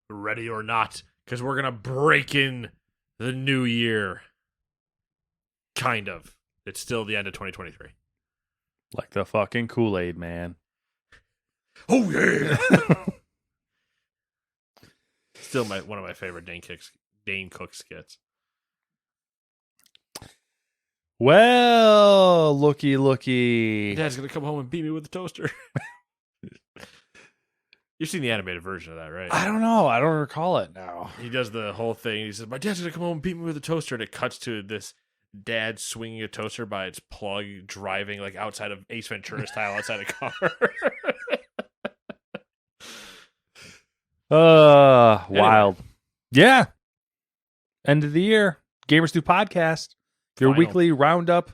ready or not, because we're gonna break in the new year. Kind of. It's still the end of 2023. Like the fucking Kool-Aid man. Oh yeah. Still one of my favorite Dane Cook skits. Well, looky. Dad's gonna come home and beat me with a toaster. You've seen the animated version of that, right? I don't know. I don't recall it now. He does the whole thing. He says, "My dad's gonna come home and beat me with a toaster," and it cuts to this dad swinging a toaster by its plug, driving like outside of Ace Ventura style outside a car. Wild. Yeah. End of the year. Gamers Do Podcast. Your Final. weekly roundup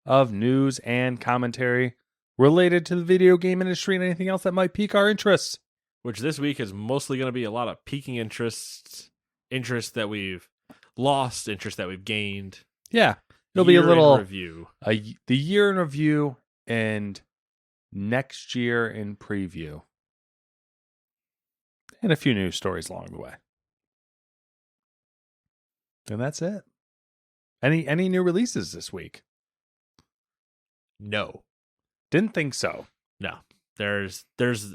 of news and commentary related to the video game industry and anything else that might pique our interest. Which this week is mostly going to be a lot of piquing interest that we've lost, interest that we've gained. Yeah. It'll be a Year in little review. The year in review and next year in preview. And a few news stories along the way. And that's it. Any new releases this week? No. Didn't think so. No. There's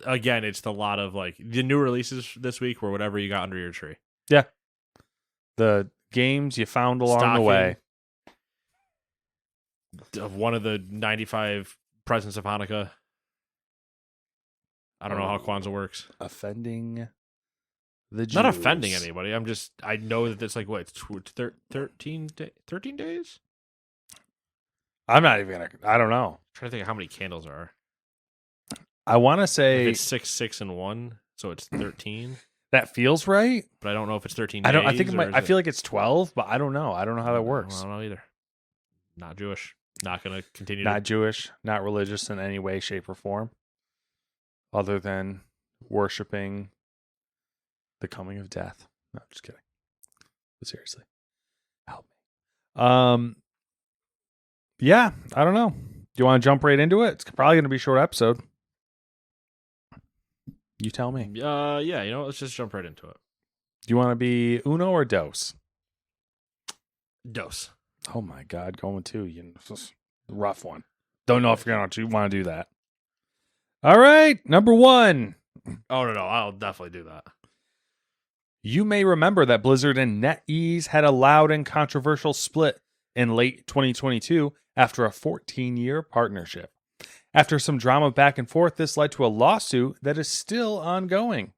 again, it's a lot of like the new releases this week were whatever you got under your tree. Yeah. The games you found along the way. Of one of the 95 presents of Hanukkah. I don't know how Kwanzaa works. Offending the Jews. Not offending anybody. I know that it's like, what, 13 days? I'm not even going to, I don't know. I'm trying to think of how many candles there are. I want to say. It's 6, 6, and 1, so it's 13. That feels right. But I don't know if it's 13 days. I think it might, I feel like it's 12, but I don't know. I don't know how that works. I don't know either. Not Jewish. Not going to continue. Not Jewish, not religious in any way, shape, or form. Other than worshiping the coming of death. No, just kidding. But seriously, help me. Yeah, I don't know. Do you want to jump right into it? It's probably going to be a short episode. You tell me. Yeah, you know what? Let's just jump right into it. Do you want to be uno or dos? Dos. Oh my God, going two. Rough one. Don't know if you're going to want to do that. All right, number one. Oh, no, I'll definitely do that. You may remember that Blizzard and NetEase had a loud and controversial split in late 2022 after a 14-year partnership. After some drama back and forth, this led to a lawsuit that is still ongoing.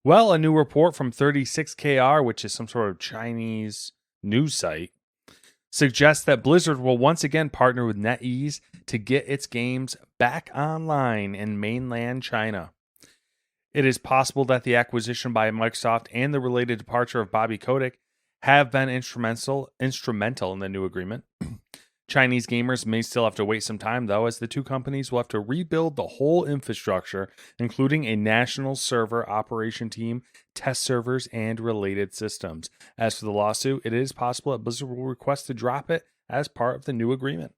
Well, a new report from 36KR, which is some sort of Chinese news site, suggests that Blizzard will once again partner with NetEase to get its games back online in mainland China. It is possible that the acquisition by Microsoft and the related departure of Bobby Kotick have been instrumental in the new agreement. Chinese gamers may still have to wait some time, though, as the two companies will have to rebuild the whole infrastructure, including a national server operation team, test servers, and related systems. As for the lawsuit, it is possible that Blizzard will request to drop it as part of the new agreement.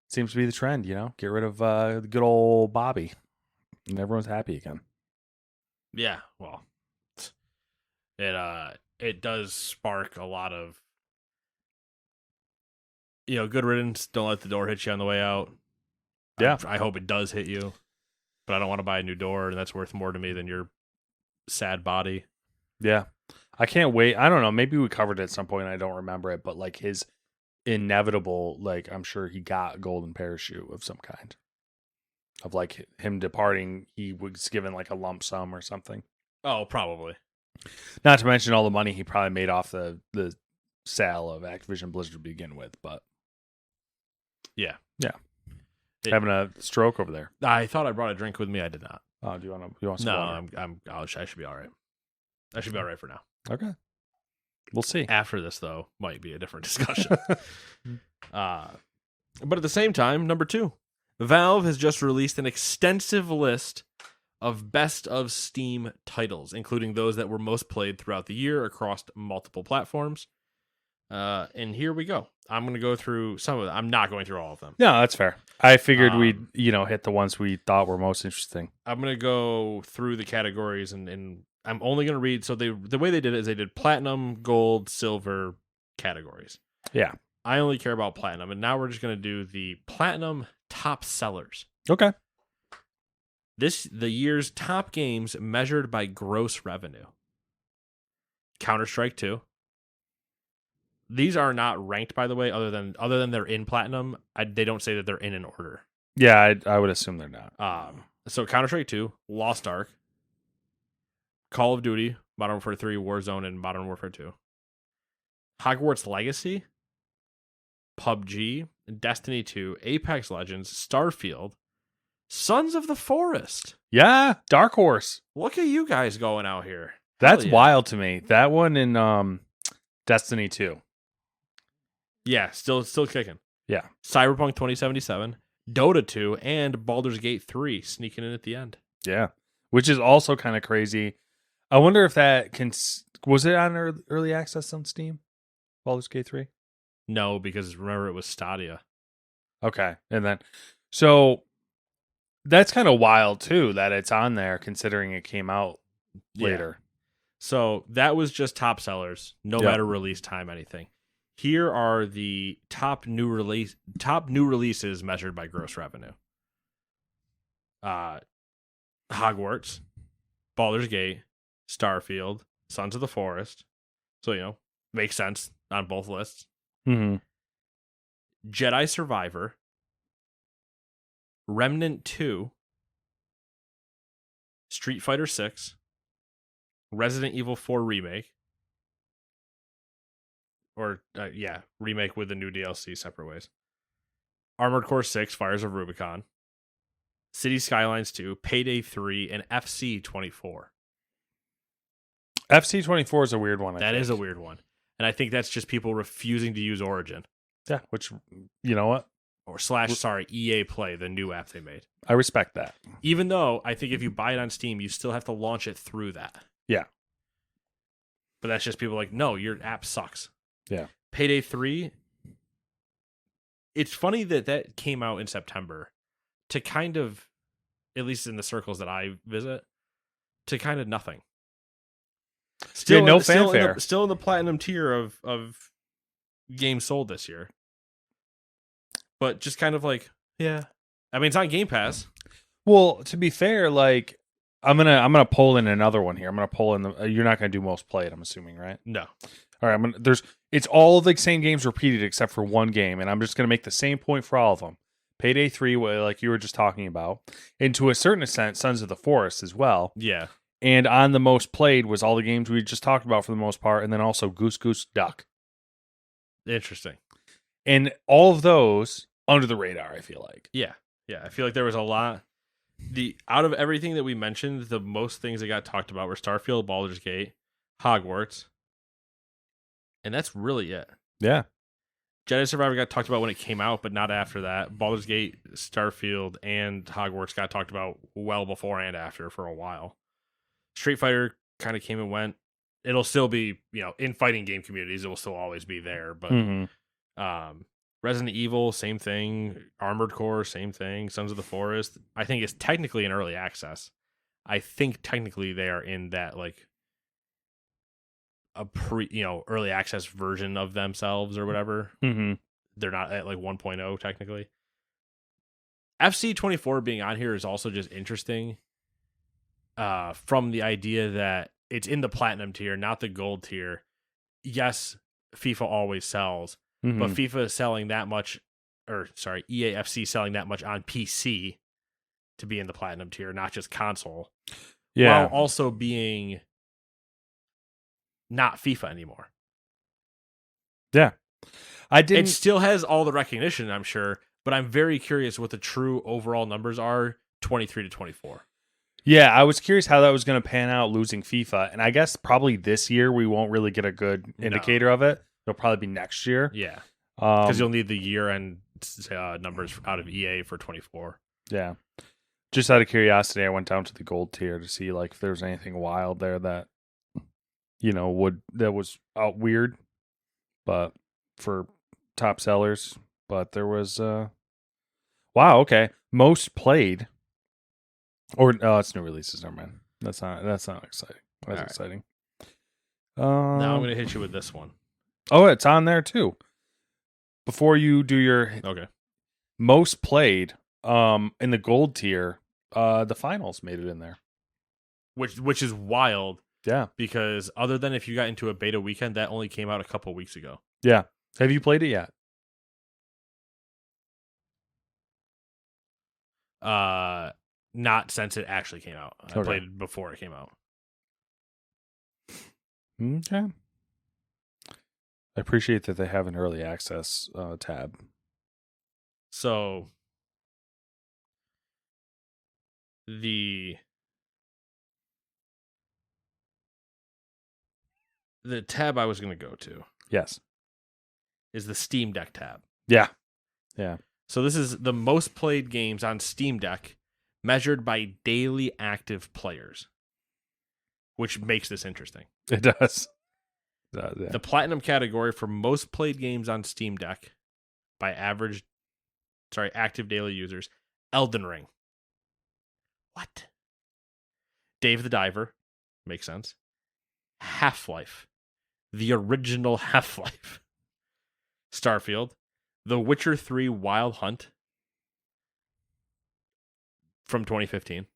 Seems to be the trend, get rid of the good old Bobby, and everyone's happy again. Yeah, well, it does spark a lot of, good riddance. Don't let the door hit you on the way out. Yeah. I hope it does hit you, but I don't want to buy a new door, and that's worth more to me than your sad body. Yeah. I can't wait. I don't know. Maybe we covered it at some point. And I don't remember it, but like his inevitable, like I'm sure he got a golden parachute of some kind. Of like him departing, he was given like a lump sum or something. Oh, probably. Not to mention all the money he probably made off the sale of Activision Blizzard to begin with, but yeah. Having a stroke over there. I thought I brought a drink with me. I did not. Oh, do you want some No, water? I should be all right. I should be all right for now. Okay. We'll see. After this, though, might be a different discussion. But at the same time, number 2, Valve has just released an extensive list of best of Steam titles, including those that were most played throughout the year across multiple platforms. And here we go. I'm going to go through some of them. I'm not going through all of them. No, that's fair. I figured we'd, Um, hit the ones we thought were most interesting. I'm going to go through the categories and I'm only going to read. So the way they did it is they did platinum, gold, silver categories. Yeah. I only care about platinum. And now we're just going to do the platinum top sellers. Okay. The year's top games measured by gross revenue. Counter-Strike 2. These are not ranked, by the way, other than they're in platinum. They don't say that they're in an order. Yeah, I would assume they're not. So Counter-Strike 2, Lost Ark, Call of Duty, Modern Warfare 3, Warzone, and Modern Warfare 2. Hogwarts Legacy, PUBG, Destiny 2, Apex Legends, Starfield, Sons of the Forest. Yeah, Dark Horse. Look at you guys going out here. That's Hell yeah. wild to me. That one in Destiny 2. Yeah, still kicking. Yeah. Cyberpunk 2077, Dota 2, and Baldur's Gate 3 sneaking in at the end. Yeah. Which is also kind of crazy. I wonder if that was it on early access on Steam? Baldur's Gate 3? No, because remember it was Stadia. Okay. And then so that's kind of wild too that it's on there considering it came out later. So that was just top sellers, no matter release time, anything. Here are the top new releases measured by gross revenue. Hogwarts, Baldur's Gate, Starfield, Sons of the Forest. So, makes sense on both lists. Mm-hmm. Jedi Survivor, Remnant 2, Street Fighter 6, Resident Evil 4 Remake, remake with the new DLC, separate ways. Armored Core 6, Fires of Rubicon, City Skylines 2, Payday 3, and FC 24. FC 24 is a weird one. That is a weird one. And I think that's just people refusing to use Origin. Yeah, which, you know what? Or EA Play, the new app they made. I respect that. Even though I think if you buy it on Steam, you still have to launch it through that. Yeah. But that's just people like, no, your app sucks. Yeah. Payday 3. It's funny that came out in September to kind of, at least in the circles that I visit, to kind of nothing. Still, no fanfare. Still in the platinum tier of games sold this year. But just kind of like, yeah. I mean, it's on Game Pass. Well, to be fair, like I'm gonna pull in another one here. I'm gonna pull in the. You're not gonna do most played, I'm assuming, right? No. All right. It's all the same games repeated except for one game, and I'm just gonna make the same point for all of them. Payday 3, like you were just talking about, and to a certain extent, Sons of the Forest as well. Yeah. And on the most played was all the games we just talked about for the most part, and then also Goose Goose Duck. Interesting. And all of those under the radar, I feel like. Yeah. Yeah. I feel like there was a lot. Out of everything that we mentioned, the most things that got talked about were Starfield, Baldur's Gate, Hogwarts. And that's really it. Yeah. Jedi Survivor got talked about when it came out, but not after that. Baldur's Gate, Starfield, and Hogwarts got talked about well before and after for a while. Street Fighter kind of came and went. It'll still be, in fighting game communities, it will still always be there. But Resident Evil, same thing. Armored Core, same thing. Sons of the Forest, I think it's technically in early access. I think technically they are in that like a early access version of themselves or whatever. Mm-hmm. They're not at like 1.0 technically. FC 24 being on here is also just interesting. From the idea that it's in the platinum tier, not the gold tier. Yes, FIFA always sells, but FIFA is selling that much, EAFC selling that much on PC to be in the platinum tier, not just console. Yeah. While also being not FIFA anymore. Yeah. It still has all the recognition, I'm sure, but I'm very curious what the true overall numbers are 23 to 24. Yeah, I was curious how that was going to pan out losing FIFA, and I guess probably this year we won't really get a good indicator of it. It'll probably be next year. Yeah, because you'll need the year-end numbers out of EA for 24. Yeah, just out of curiosity, I went down to the gold tier to see like if there was anything wild there that was weird, but for top sellers, but there was wow, okay. Most played or it's new releases, never mind. That's not exciting. That's All right. exciting. Now I'm going to hit you with this one. Oh, it's on there too. Before you do your Okay. most played in the gold tier, the finals made it in there. Which is wild Yeah. because other than if you got into a beta weekend, that only came out a couple weeks ago. Yeah. Have you played it yet? Not since it actually came out. I Okay. played it before it came out. Okay. I appreciate that they have an early access tab. So the tab I was going to go to Yes. is the Steam Deck tab. Yeah. Yeah. So this is the most played games on Steam Deck measured by daily active players, which makes this interesting. It does. Yeah. The platinum category for most played games on Steam Deck by active daily users, Elden Ring. What? Dave the Diver, makes sense. Half-Life, the original Half-Life. Starfield, The Witcher 3 Wild Hunt from 2015.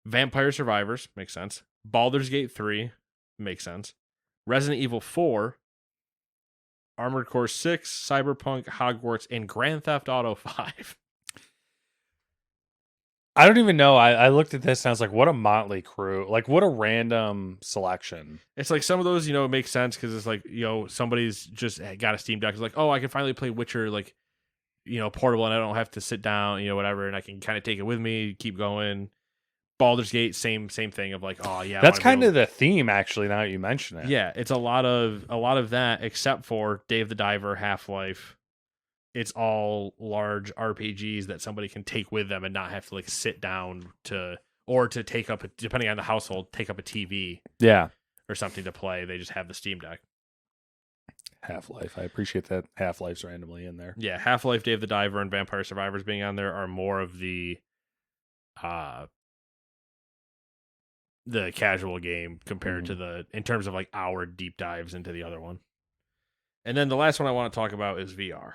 Vampire Survivors, makes sense. Baldur's Gate 3, makes sense. Resident Evil 4, Armored Core 6, Cyberpunk, Hogwarts, and Grand Theft Auto 5. I don't even know. I looked at this and I was like, what a motley crew. Like, what a random selection. It's like some of those, make sense because it's like, somebody's just got a Steam Deck. It's like, oh, I can finally play Witcher, like, portable and I don't have to sit down, whatever. And I can kind of take it with me, keep going. Baldur's Gate, same thing of like, oh, yeah. That's kind of the theme, actually, now that you mention it. Yeah, it's a lot of that, except for Dave the Diver, Half-Life. It's all large RPGs that somebody can take with them and not have to like sit down to take up, depending on the household, take up a TV. Yeah. Or something to play. They just have the Steam Deck. Half-Life. I appreciate that Half-Life's randomly in there. Yeah, Half-Life, Dave the Diver, and Vampire Survivors being on there are more of the casual game compared to in terms of like our deep dives into the other one. And then the last one I want to talk about is VR.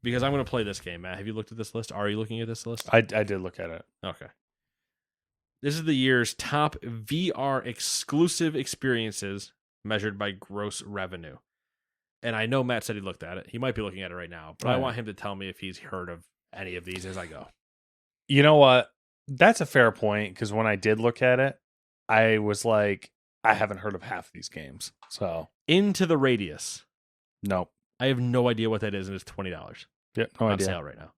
Because I'm going to play this game, Matt. Have you looked at this list? Are you looking at this list? I did look at it. Okay. This is the year's top VR exclusive experiences measured by gross revenue. And I know Matt said he looked at it. He might be looking at it right now, but I want him to tell me if he's heard of any of these as I go. You know what? That's a fair point, because when I did look at it, I was like, I haven't heard of half of these games. So Into the Radius. Nope. I have no idea what that is, and it's $20. Yep, no on idea. sale right now.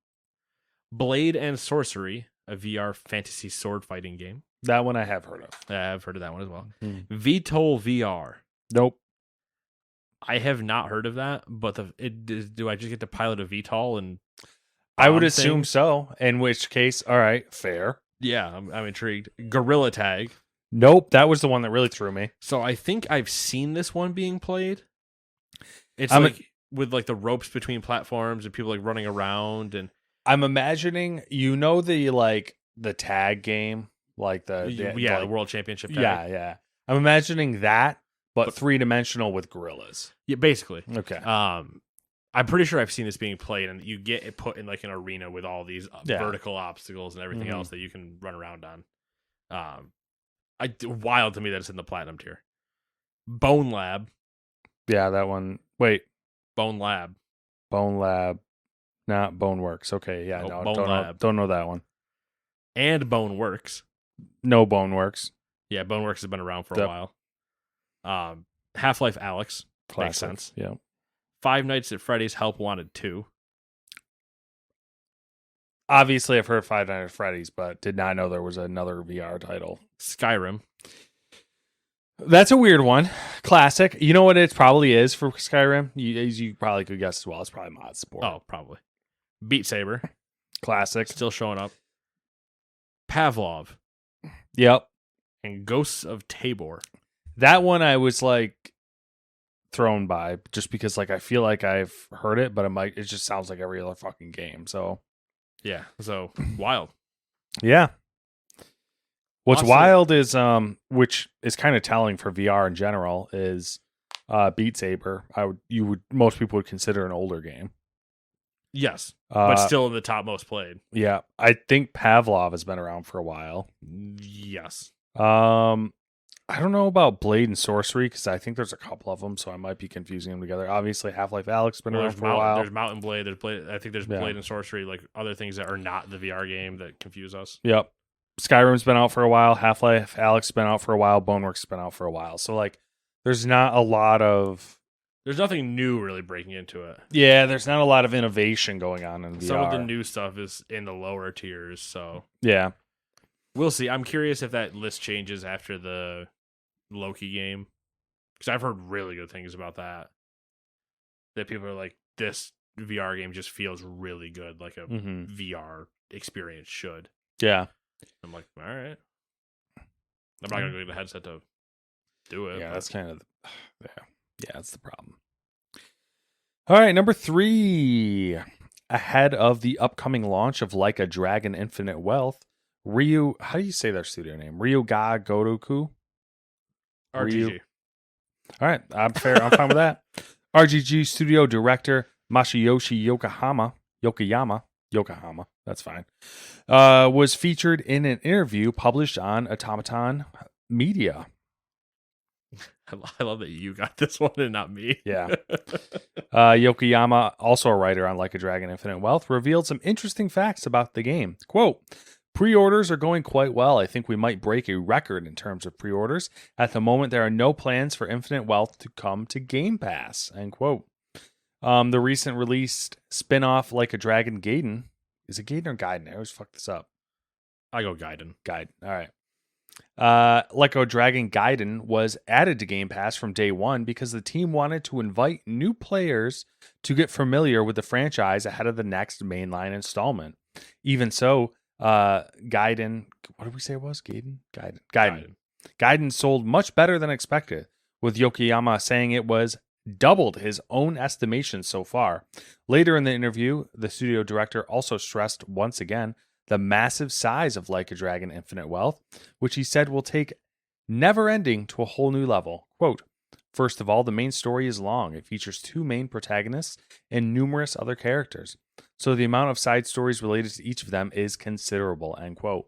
Blade and Sorcery, a VR fantasy sword fighting game. That one I have heard of. I've heard of that one as well. Mm. VTOL VR. Nope. I have not heard of that, but do I just get to pilot a VTOL and I would assume so. In which case, all right, fair. Yeah, I'm intrigued. Gorilla Tag. Nope, that was the one that really threw me. So I think I've seen this one being played. It's with like the ropes between platforms and people like running around, and I'm imagining, the tag game, like the World Championship tag. Yeah. I'm imagining that, but 3-dimensional with gorillas. Yeah, basically. Okay. I'm pretty sure I've seen this being played, and you get it put in like an arena with all these vertical obstacles and everything else that you can run around on. Wild to me that it's in the platinum tier. Bone Lab. Yeah, that one. Wait. Bone Lab. Bone Lab. Not Boneworks. Okay, yeah, Oh, no, Bone Lab. don't know that one. And Boneworks. No Boneworks. Yeah, Boneworks has been around for a while. Half-Life Alyx. Classic. Makes sense. Yeah. Five Nights at Freddy's Help Wanted 2. Obviously, I've heard Five Nights at Freddy's, but did not know there was another VR title. Skyrim. That's a weird one. Classic. You know what it probably is for Skyrim? You probably could guess as well. It's probably mod support. Oh, probably. Beat Saber. Classic. Still showing up. Pavlov. Yep. And Ghosts of Tabor. That one I was like thrown by just because like I feel like I've heard it, but it just sounds like every other fucking game. So Yeah. So wild. yeah. What's Also- wild is which is kind of telling for VR in general is Beat Saber. Most people would consider an older game. Yes, but Uh, still in the top most played. yeah, I think Pavlov has been around for a while. Yes. I don't know about Blade and Sorcery because I think there's a couple of them, so I might be confusing them together. Obviously, Half-Life Alyx been around for a while. There's Mountain Blade. There's Blade. I think there's Yeah. Blade and Sorcery, like other things that are not the VR game that confuse us. Yep. Skyrim's been out for a while. Half-Life Alyx been out for a while. Boneworks been out for a while. So like, there's not a lot of There's nothing new really breaking into it. there's not a lot of innovation going on in VR. Some of the new stuff is in the lower tiers, so Yeah. we'll see. I'm curious if that list changes after the Loki game, because I've heard really good things about that. That people are like, this VR game just feels really good, like a Mm-hmm. VR experience should. Yeah. I'm like, all right. I'm not gonna go get a headset to do it. Yeah, but- that's kind of yeah, that's the problem. All right, number 3. Ahead of the upcoming launch of Like a Dragon Infinite Wealth, Ryu, how do you say their studio name? Ryuga Gotoku? RGG. All right, I'm fine with that. RGG studio director Masayoshi Yokoyama, that's fine, was featured in an interview published on Automaton Media. I love that you got this one and not me. Yeah. Yokoyama, also a writer on Like a Dragon Infinite Wealth, revealed some interesting facts about the game. Quote, pre-orders are going quite well. I think we might break a record in terms of pre-orders. At the moment, there are no plans for Infinite Wealth to come to Game Pass. End quote. The recent released spin-off Like a Dragon Gaiden. Is it Gaiden or Gaiden? I always fuck this up. I go Gaiden. Gaiden. All right. Like a Dragon Gaiden was added to Game Pass from day one because the team wanted to invite new players to get familiar with the franchise ahead of the next mainline installment. Even so, Gaiden, what did we say it was? Gaiden sold much better than expected, with Yokoyama saying it was doubled his own estimation so far. Later in the interview, the studio director also stressed once again the massive size of Like a Dragon Infinite Wealth, which he said will take Never Ending to a whole new level. Quote, first of all, the main story is long. It features 2 main protagonists and numerous other characters. So the amount of side stories related to each of them is considerable, end quote.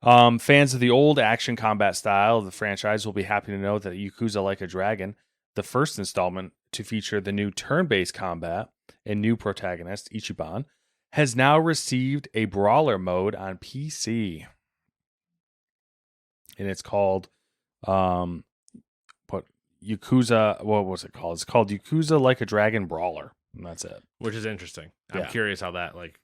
Fans of the old action combat style of the franchise will be happy to know that Yakuza Like a Dragon, the first installment to feature the new turn-based combat and new protagonist, Ichiban, has now received a brawler mode on PC. And it's called Yakuza, what was it called? It's called Yakuza Like a Dragon Brawler. And that's it. Which is interesting. I'm Yeah. curious how that like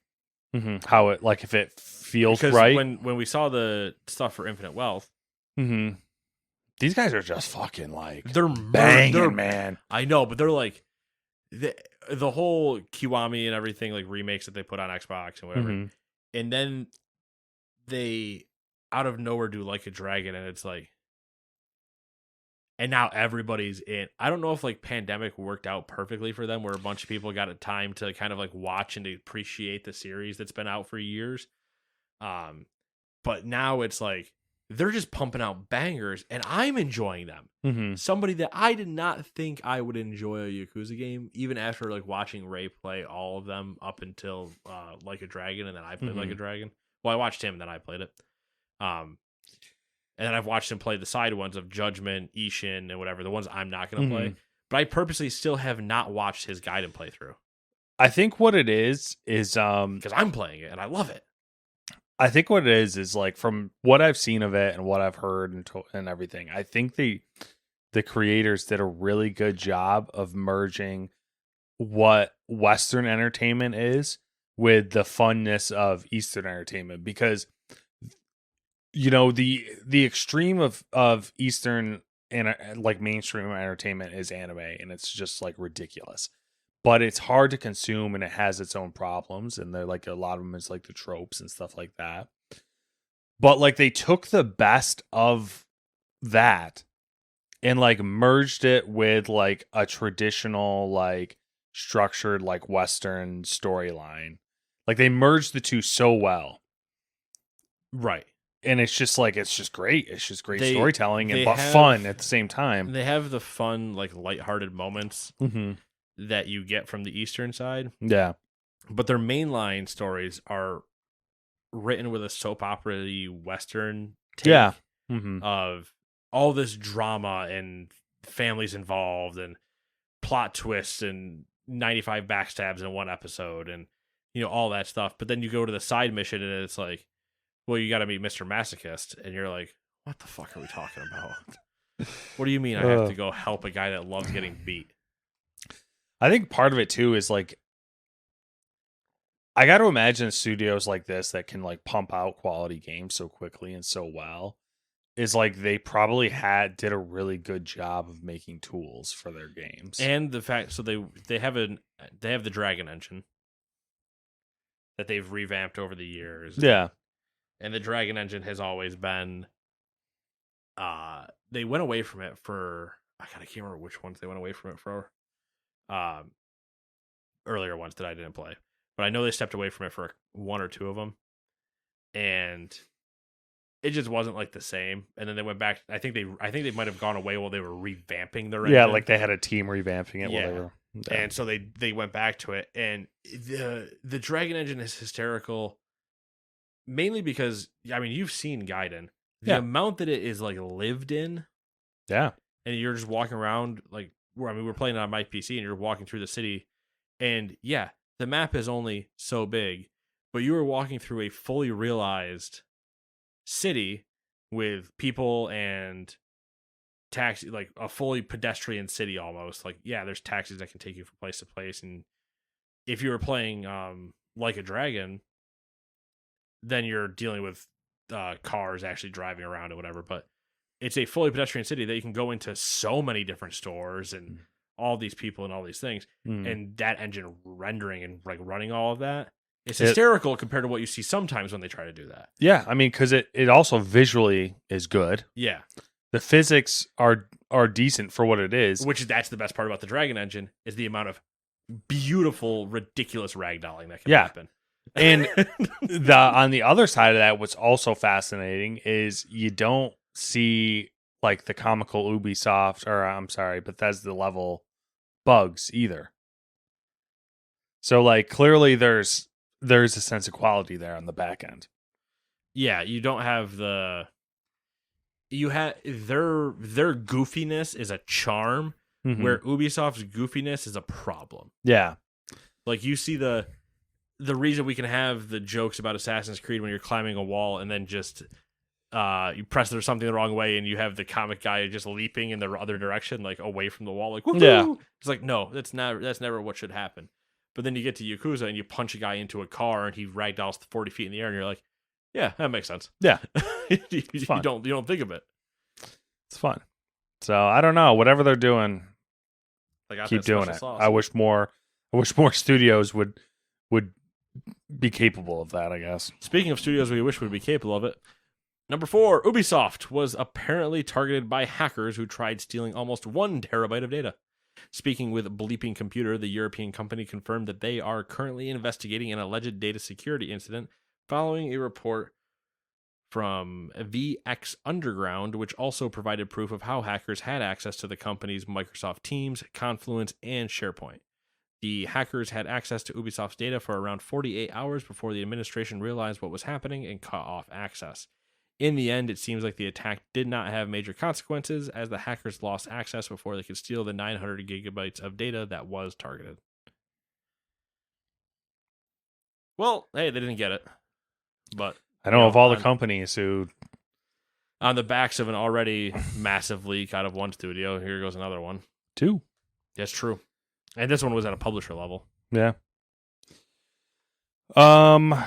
How it, like, if it feels because right. when we saw the stuff for Infinite Wealth, These guys are just fucking like they're banging, they're, man. I know, but they're like the whole Kiwami and everything, like remakes that they put on Xbox and whatever. Mhm. And then they out of nowhere do Like a Dragon, and it's like, and now everybody's in. I don't know if like pandemic worked out perfectly for them, where a bunch of people got a time to kind of like watch and appreciate the series that's been out for years. But now it's like they're just pumping out bangers, and I'm enjoying them. Mm-hmm. Somebody that I did not think I would enjoy a Yakuza game, even after like watching Ray play all of them up until Like a Dragon, and then I played Like a Dragon. Well, I watched him, then I played it. And then I've watched him play the side ones of Judgment, Ishin, and whatever, the ones I'm not going to play. But I purposely still have not watched his Gaiden playthrough. I think what it is because I'm playing it and I love it. I think what it is like from what I've seen of it and what I've heard and everything, I think the creators did a really good job of merging what Western entertainment is with the funness of Eastern entertainment, because you know the extreme of Eastern and like mainstream entertainment is anime, and it's just like ridiculous, but it's hard to consume and it has its own problems, and they're like a lot of them is like the tropes and stuff like that. But like they took the best of that and like merged it with like a traditional like structured like Western storyline. Like they merged the two so well. Right. And it's just great. It's just great They- storytelling they but have- fun at the same time. They have the fun, like lighthearted moments Mm-hmm. that you get from the Eastern side, Yeah. but their mainline stories are written with a soap opera Western take Yeah. Mm-hmm. of all this drama and families involved and plot twists and 95 backstabs in one episode and all that stuff. But then you go to the side mission and it's like, well, you got to meet Mr. Masochist, and you're like, what the fuck are we talking about? What do you mean I have to go help a guy that loves getting beat? I think part of it too is like I got to imagine studios like this that can like pump out quality games so quickly and so well is like they probably did a really good job of making tools for their games. And the fact, so they have the Dragon Engine that they've revamped over the years. Yeah. And the Dragon Engine has always been they went away from it for I can't remember which ones they went away from it for. Earlier ones that I didn't play. But I know they stepped away from it for one or two of them. And it just wasn't like the same. And then they went back. I think they might have gone away while they were revamping their engine. Yeah, like they had a team revamping it while they were And so they went back to it. And the Dragon Engine is hysterical. Mainly because you've seen Gaiden. The amount that it is like lived in. Yeah. And you're just walking around like we're playing on my PC and you're walking through the city. And yeah, the map is only so big, but you were walking through a fully realized city with people and taxi, like a fully pedestrian city almost. Like, yeah, there's taxis that can take you from place to place. And if you were playing Like a Dragon, then you're dealing with cars actually driving around or whatever. But it's a fully pedestrian city that you can go into so many different stores and all these people and all these things. And that engine rendering and like running all of that, it's hysterical compared to what you see sometimes when they try to do that. Yeah, I mean, because it also visually is good. Yeah. The physics are decent for what it is. That's the best part about the Dragon Engine is the amount of beautiful, ridiculous ragdolling that can happen. And on the other side of that, what's also fascinating is you don't see like the comical Ubisoft or I'm sorry, Bethesda level bugs either. So like clearly there's a sense of quality there on the back end. Yeah, you don't have you have their goofiness is a charm where Ubisoft's goofiness is a problem. Yeah. Like you see the reason we can have the jokes about Assassin's Creed when you're climbing a wall and then just you press something the wrong way and you have the comic guy just leaping in the other direction, like away from the wall, like woohoo! Yeah. It's like no, that's never what should happen. But then you get to Yakuza and you punch a guy into a car and he ragdolls 40 feet in the air and you're like, yeah, that makes sense. Yeah, you don't think of it. It's fun. So I don't know, whatever they're doing, keep doing it. Sauce. I wish more studios would be capable of that, I guess. Speaking of studios we wish would be capable of it, number 4, Ubisoft was apparently targeted by hackers who tried stealing almost 1 terabyte of data. Speaking with Bleeping Computer, the European company confirmed that they are currently investigating an alleged data security incident following a report from VX Underground, which also provided proof of how hackers had access to the company's Microsoft Teams, Confluence, and SharePoint. The hackers had access to Ubisoft's data for around 48 hours before the administration realized what was happening and cut off access. In the end, it seems like the attack did not have major consequences as the hackers lost access before they could steal the 900 gigabytes of data that was targeted. Well, hey, they didn't get it. But I know of all the companies who... On the backs of an already massive leak out of one studio, here goes another one. 2. That's true. And this one was at a publisher level. Yeah. I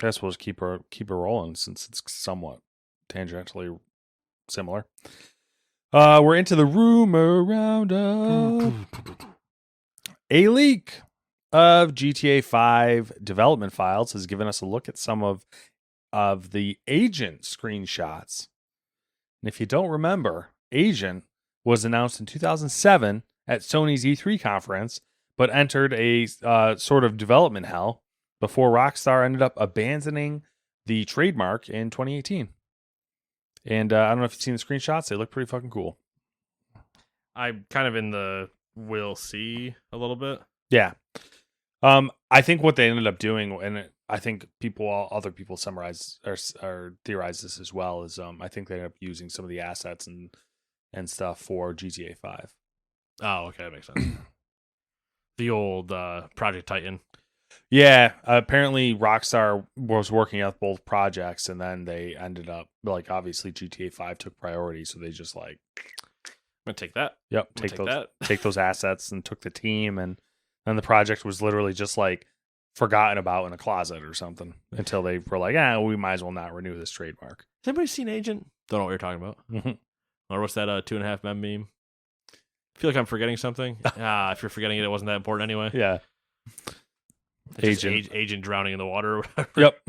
guess we'll just keep her rolling since it's somewhat tangentially similar. We're into the rumor roundup. A leak of GTA 5 development files has given us a look at some of the agent screenshots. And if you don't remember, Agent was announced in 2007 at Sony's E3 conference, but entered a sort of development hell before Rockstar ended up abandoning the trademark in 2018. And I don't know if you've seen the screenshots. They look pretty fucking cool. I'm kind of in the we'll see a little bit. Yeah. I think what they ended up doing, and I think other people summarize or theorize this as well, is I think they ended up using some of the assets and stuff for GTA 5. Oh, okay, that makes sense. The old Project Titan. Yeah, apparently Rockstar was working out both projects, and then they ended up obviously GTA 5 took priority, so they just I'm gonna take that. Yep, take those assets and took the team, and then the project was literally just forgotten about in a closet or something until they were like, we might as well not renew this trademark. Has anybody seen Agent? Don't know what you're talking about. Or what's that 2.5 Men meme? I feel like I'm forgetting something. If you're forgetting it, it wasn't that important anyway. Yeah. Agent drowning in the water or whatever. Yep.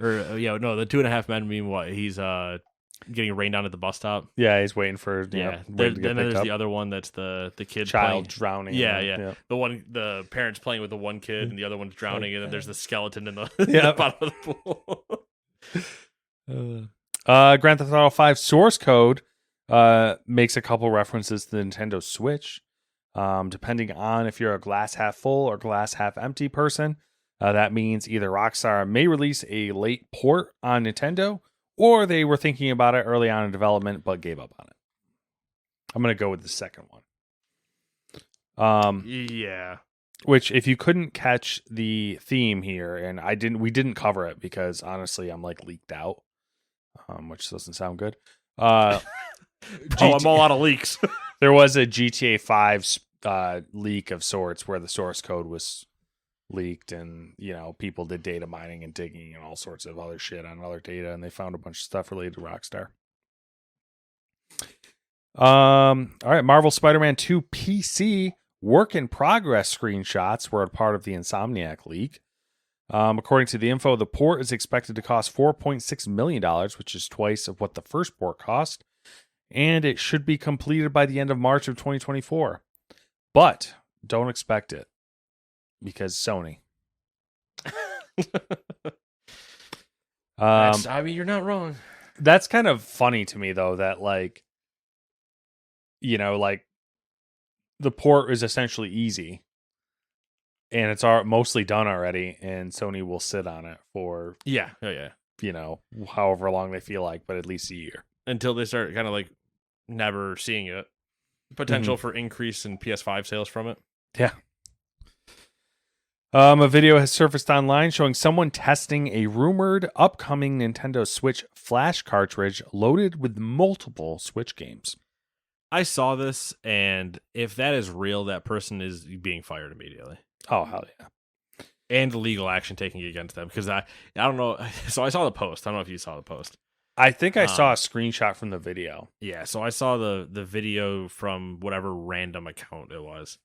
No, the 2.5 Men meme. What he's getting rained on at the bus stop. Yeah, he's waiting for then there's the other one that's the kid child playing. drowning. Yeah. The parents playing with the one kid and the other one's drowning, and then there's the skeleton in the bottom of the pool. Grand Theft Auto 5 source code makes a couple references to the Nintendo Switch. Depending on if you're a glass half full or glass half empty person, that means either Rockstar may release a late port on Nintendo, or they were thinking about it early on in development but gave up on it. I'm going to go with the second one. Yeah. Which, if you couldn't catch the theme here, and we didn't cover it because honestly I'm leaked out, which doesn't sound good. I'm all out of leaks. There was a GTA 5 leak of sorts where the source code was leaked, and people did data mining and digging and all sorts of other shit on other data, and they found a bunch of stuff related to Rockstar. All right, Marvel Spider-Man 2 PC work in progress screenshots were a part of the Insomniac leak. According to the info, the port is expected to cost $4.6 million, which is twice of what the first port cost, and it should be completed by the end of March of 2024. But don't expect it, because Sony. You're not wrong. That's kind of funny to me, though, that the port is essentially easy, and it's mostly done already, and Sony will sit on it for however long they feel like, but at least a year until they start kind of never seeing it. Potential for increase in PS5 sales from it. Yeah. A video has surfaced online showing someone testing a rumored upcoming Nintendo Switch Flash cartridge loaded with multiple Switch games. I saw this, and if that is real, that person is being fired immediately. Oh, hell yeah. And legal action taken against them, because I don't know. So I saw the post. I don't know if you saw the post. I think I saw a screenshot from the video. Yeah, so I saw the video from whatever random account it was.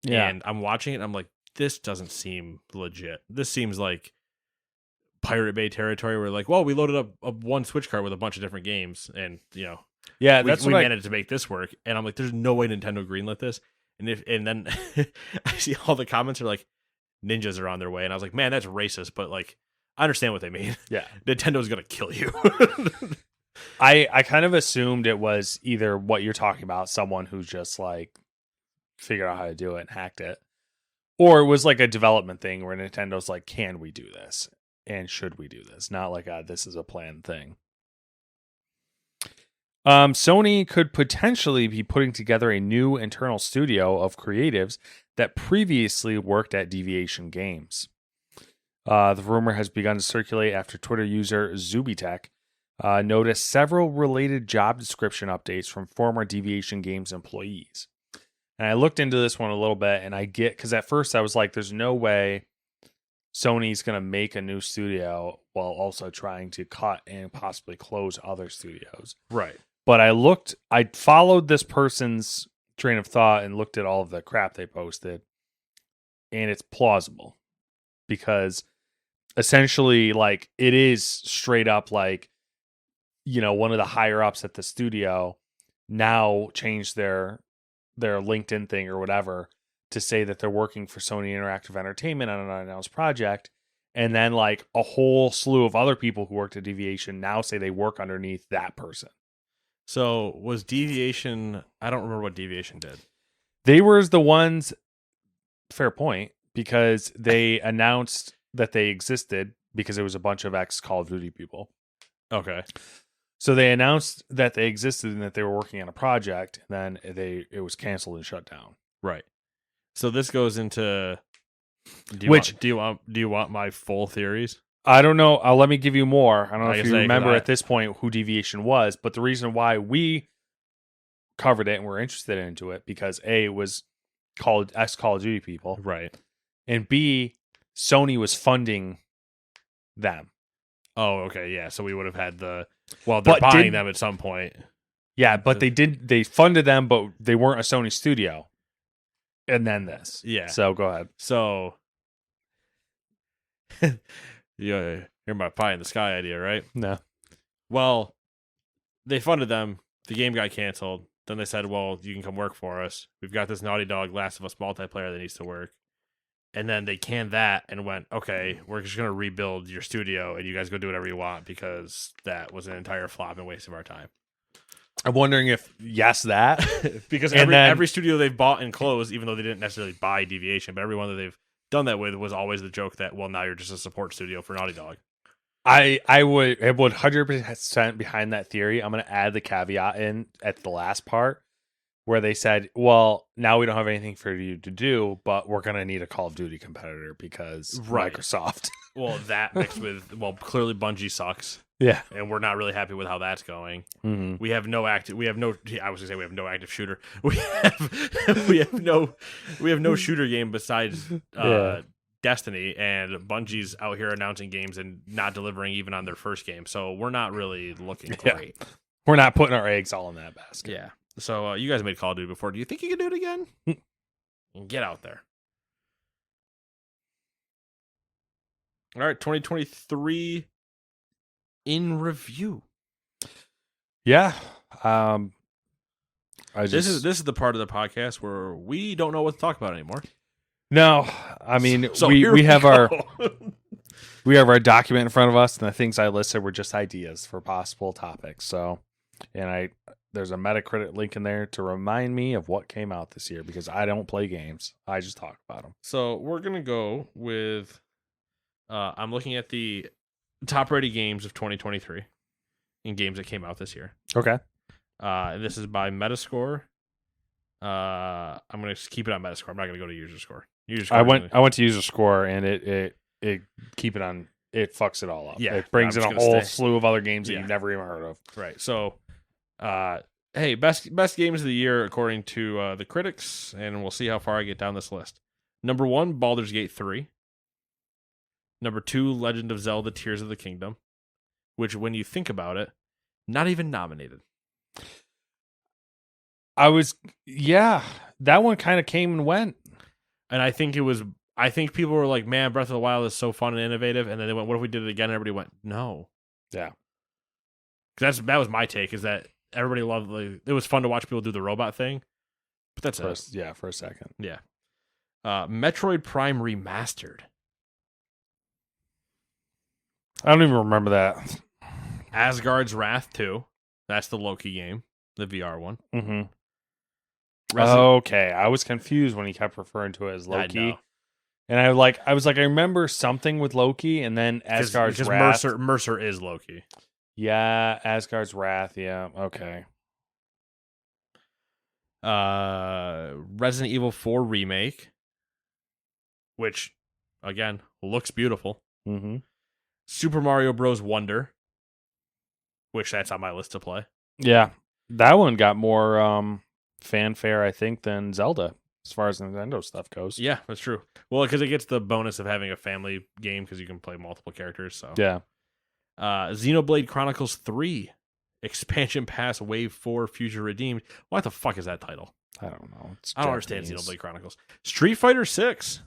Yeah. And I'm watching it, and I'm like, this doesn't seem legit. This seems like Pirate Bay territory where we loaded up a one Switch cart with a bunch of different games, and yeah, we managed to make this work. And I'm like, there's no way Nintendo greenlit this. And then I see all the comments are like, ninjas are on their way, and I was like, man, that's racist, but I understand what they mean. Yeah. Nintendo's going to kill you. I kind of assumed it was either what you're talking about, someone who just figured out how to do it and hacked it, or it was a development thing where Nintendo's like, can we do this? And should we do this? Not this is a planned thing. Sony could potentially be putting together a new internal studio of creatives that previously worked at Deviation Games. The rumor has begun to circulate after Twitter user Zubitech noticed several related job description updates from former Deviation Games employees. And I looked into this one a little bit, and because at first I was like, there's no way Sony's going to make a new studio while also trying to cut and possibly close other studios. Right. But I followed this person's train of thought and looked at all of the crap they posted, and it's plausible because essentially it is straight up one of the higher ups at the studio now changed their LinkedIn thing or whatever to say that they're working for Sony Interactive Entertainment on an unannounced project. And then like a whole slew of other people who worked at Deviation now say they work underneath that person. So was Deviation? I don't remember what Deviation did. They were the ones, fair point, because they announced that they existed because it was a bunch of ex Call of Duty people. Okay. So they announced that they existed and that they were working on a project, and then it was canceled and shut down. Right. So this goes into do you want my full theories? I don't know. Let me give you more. I don't know Like if I you say, 'cause remember at this point who Deviation was, but the reason why we covered it and were interested into it because A, it was ex Call of Duty people, Right. and B, Sony was funding them. Oh, okay, yeah. So we would have had they're But buying them at some point. Yeah, but they funded them, but they weren't a Sony studio. And then this. Yeah. So go ahead. So you're my pie in the sky idea, right? No. Well, they funded them. The game got canceled. Then they said, well, you can come work for us. We've got this Naughty Dog Last of Us multiplayer that needs to work. And then they canned that and went, okay, we're just going to rebuild your studio and you guys go do whatever you want because that was an entire flop and waste of our time. I'm wondering if, yes, that. Because And every studio they've bought and closed, even though they didn't necessarily buy Deviation, but every one that they've done that with was always the joke that, well, now you're just a support studio for Naughty Dog. I would 100% behind that theory. I'm going to add the caveat in at the last part where they said, well, now we don't have anything for you to do, but we're going to need a Call of Duty competitor because Right. Microsoft. Well, that mixed with, well, clearly Bungie sucks. Yeah. And we're not really happy with how that's going. Mm-hmm. We have no active shooter. We have no shooter game besides Destiny, and Bungie's out here announcing games and not delivering even on their first game. So we're not really looking great. We're not putting our eggs all in that basket. Yeah. So you guys made Call of Duty before. Do you think you can do it again? Get out there. All right, 2023 in review. Yeah. This is the part of the podcast where we don't know what to talk about anymore. No, I mean So we have our go. we have our document in front of us, and the things I listed were just ideas for possible topics. So, and there's a Metacritic link in there to remind me of what came out this year because I don't play games; I just talk about them. So we're gonna go with. I'm looking at the top rated games of 2023 in games that came out this year. Okay. This is by Metascore. I'm gonna keep it on Metascore. I'm not gonna go to user score. I went to user score, and it keep it on. It fucks it all up. Yeah, it brings in I'm a just whole gonna stay. slew of other games that Yeah. you've never even heard of. Right. So, hey, best games of the year according to the critics, and we'll see how far I get down this list. Number 1, Baldur's Gate 3. Number 2, Legend of Zelda: Tears of the Kingdom, which, when you think about it, not even nominated. That one kind of came and went. And I think people were like, man, Breath of the Wild is so fun and innovative. And then they went, what if we did it again? And everybody went, no. Yeah. Because that was my take, is that everybody loved, it was fun to watch people do the robot thing. But that's it. For a second. Yeah. Metroid Prime Remastered. I don't even remember that. Asgard's Wrath 2. That's the Loki game, the VR one. Mm-hmm. Okay, I was confused when he kept referring to it as Loki. And I was like, I remember something with Loki, and then Asgard's Wrath. Mercer is Loki. Yeah, Asgard's Wrath. Yeah, okay. Resident Evil 4 Remake, which, again, looks beautiful. Mm-hmm. Super Mario Bros. Wonder, which that's on my list to play. Yeah, that one got more fanfare, I think, than Zelda as far as Nintendo stuff goes. Yeah, that's true. Well, because it gets the bonus of having a family game because you can play multiple characters. So yeah. Xenoblade Chronicles 3 Expansion Pass Wave 4 Future Redeemed. What the fuck is that title? I don't know. I don't understand Xenoblade Chronicles. Street Fighter 6.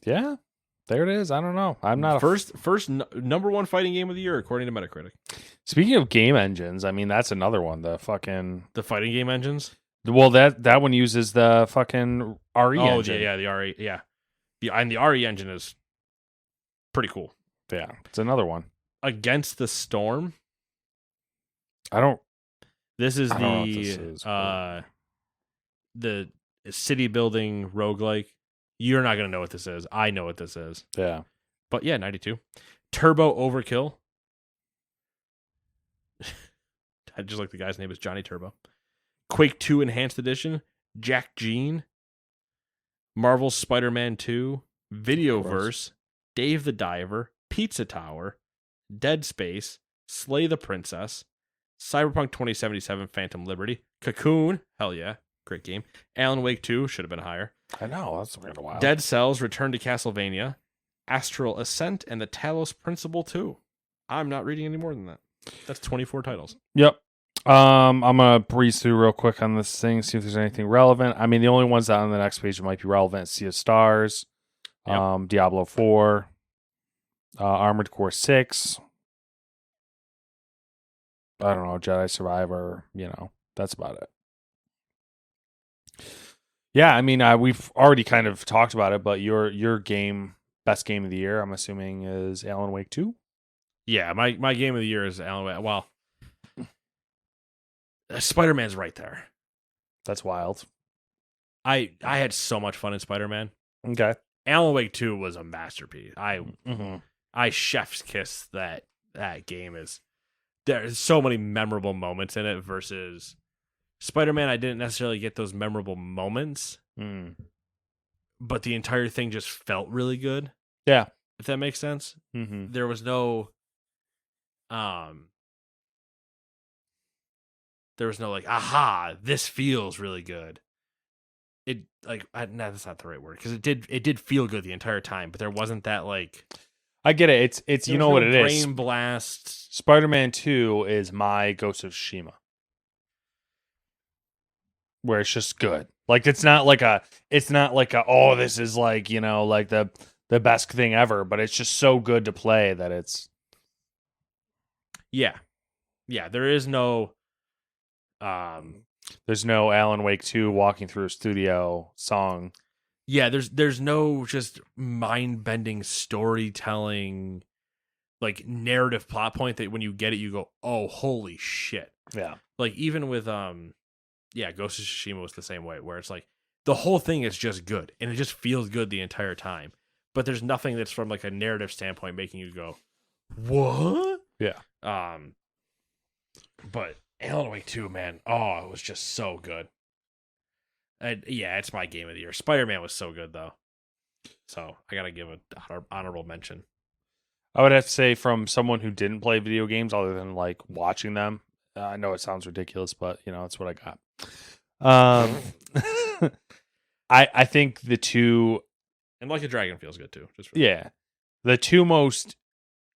Yeah, There it is. I don't know. I'm not number one fighting game of the year according to Metacritic. Speaking of game engines, I mean that's another one. The fighting game engines. Well, that one uses the fucking RE engine. Yeah, the RE, yeah. And the RE engine is pretty cool. Yeah, it's another one. Against the Storm. This is the city building roguelike. You're not gonna know what this is. I know what this is. Yeah. But yeah, 92. Turbo Overkill. I just like the guy's name is Johnny Turbo. Quake 2 Enhanced Edition. Jack Gene. Marvel's Spider-Man 2. Videoverse. Dave the Diver. Pizza Tower. Dead Space. Slay the Princess. Cyberpunk 2077 Phantom Liberty. Cocoon. Hell yeah. Great game. Alan Wake 2. Should have been higher. I know. That's kind of wild. Dead Cells Return to Castlevania. Astral Ascent and the Talos Principle 2. I'm not reading any more than that. That's 24 titles. Yep. I'm gonna breeze through real quick on this thing, see if there's anything relevant. I mean, the only ones that on the next page that might be relevant is Sea of Stars, Yep. Diablo 4, Armored Core 6. I don't know, Jedi Survivor. That's about it. Yeah, I mean, we've already kind of talked about it, but your best game of the year, I'm assuming, is Alan Wake 2. Yeah, my game of the year is Alan Wake. Well, Spider-Man's right there. That's wild. I had so much fun in Spider-Man. Okay. Alan Wake 2 was a masterpiece. Mm-hmm. I chef's kiss that game is. There's so many memorable moments in it versus Spider-Man. I didn't necessarily get those memorable moments, but the entire thing just felt really good. Yeah, if that makes sense. Mm-hmm. There was no, like, aha, this feels really good. It that's not the right word because it did feel good the entire time, but there wasn't that like. I get it. It's you know what it is. Brain blast. Spider-Man 2 is my Ghost of Tsushima, where it's just good. Like it's not like a oh, this is like like the best thing ever, but it's just so good to play that it's. Yeah. There is no. There's no Alan Wake 2 walking through a studio song. Yeah, there's no just mind-bending storytelling, like narrative plot point that when you get it, you go, oh, holy shit. Yeah. Like even with Ghost of Tsushima was the same way, where it's like the whole thing is just good and it just feels good the entire time. But there's nothing that's from like a narrative standpoint making you go, what? Yeah. But Alan Wake 2, man, oh, it was just so good. Yeah, it's my game of the year. Spider-Man was so good, though. So I got to give an honorable mention. I would have to say from someone who didn't play video games other than like watching them. I know it sounds ridiculous, but it's what I got. I think the two. And Like a Dragon feels good, too. The two most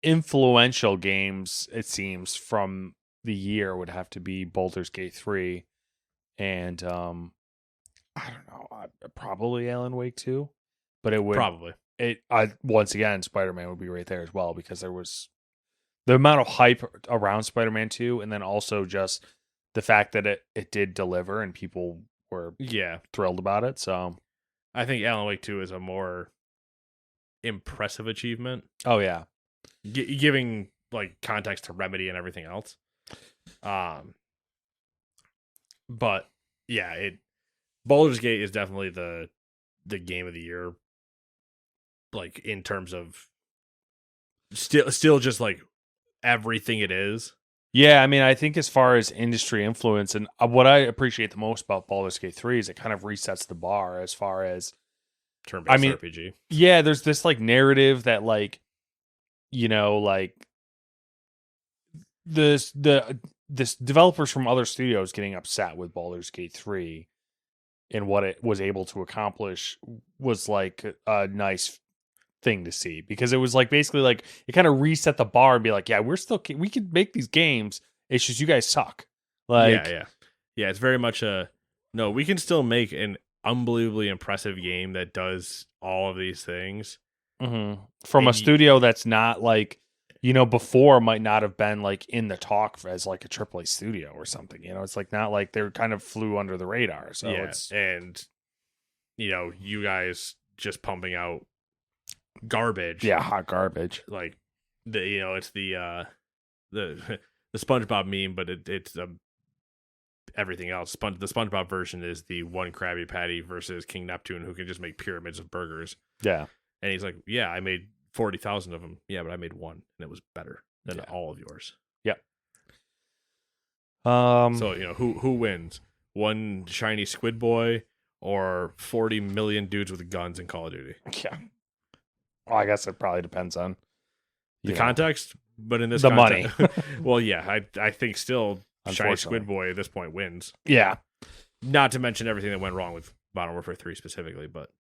influential games, it seems, from the year would have to be Baldur's Gate 3 and I don't know, probably Alan Wake 2, but it would probably once again Spider-Man would be right there as well because there was the amount of hype around Spider-Man 2 and then also just the fact that it did deliver and people were thrilled about it. So I think Alan Wake 2 is a more impressive achievement. Oh yeah. Giving like context to Remedy and everything else. But yeah, Baldur's Gate is definitely the game of the year, like in terms of still just like everything it is. Yeah, I mean, I think as far as industry influence and what I appreciate the most about Baldur's Gate 3 is it kind of resets the bar as far as turn-based RPG. Yeah, there's this like narrative that like like this developers from other studios getting upset with Baldur's Gate 3 and what it was able to accomplish was like a nice thing to see because it was like basically like it kind of reset the bar and be like, yeah, we could make these games. It's just you guys suck. Like, yeah. It's very much no. We can still make an unbelievably impressive game that does all of these things. from a And studio that's not like, before might not have been like in the talk as like a AAA studio or something. It's like not like they're kind of flew under the radar. So yeah, it's and you guys just pumping out garbage. hot garbage. Like it's the the SpongeBob meme, but it's everything else. The SpongeBob version is the one Krabby Patty versus King Neptune, who can just make pyramids of burgers. Yeah. And he's like, yeah, I made 40,000 of them. Yeah, but I made one, and it was better than all of yours. Yep. So who wins? One shiny squid boy or 40 million dudes with guns in Call of Duty? Yeah. Well, I guess it probably depends on The context, but in this the context, money. well, yeah, I think still shiny Unfortunately. squid boy at this point wins. Yeah. Not to mention everything that went wrong with Modern Warfare 3 specifically, but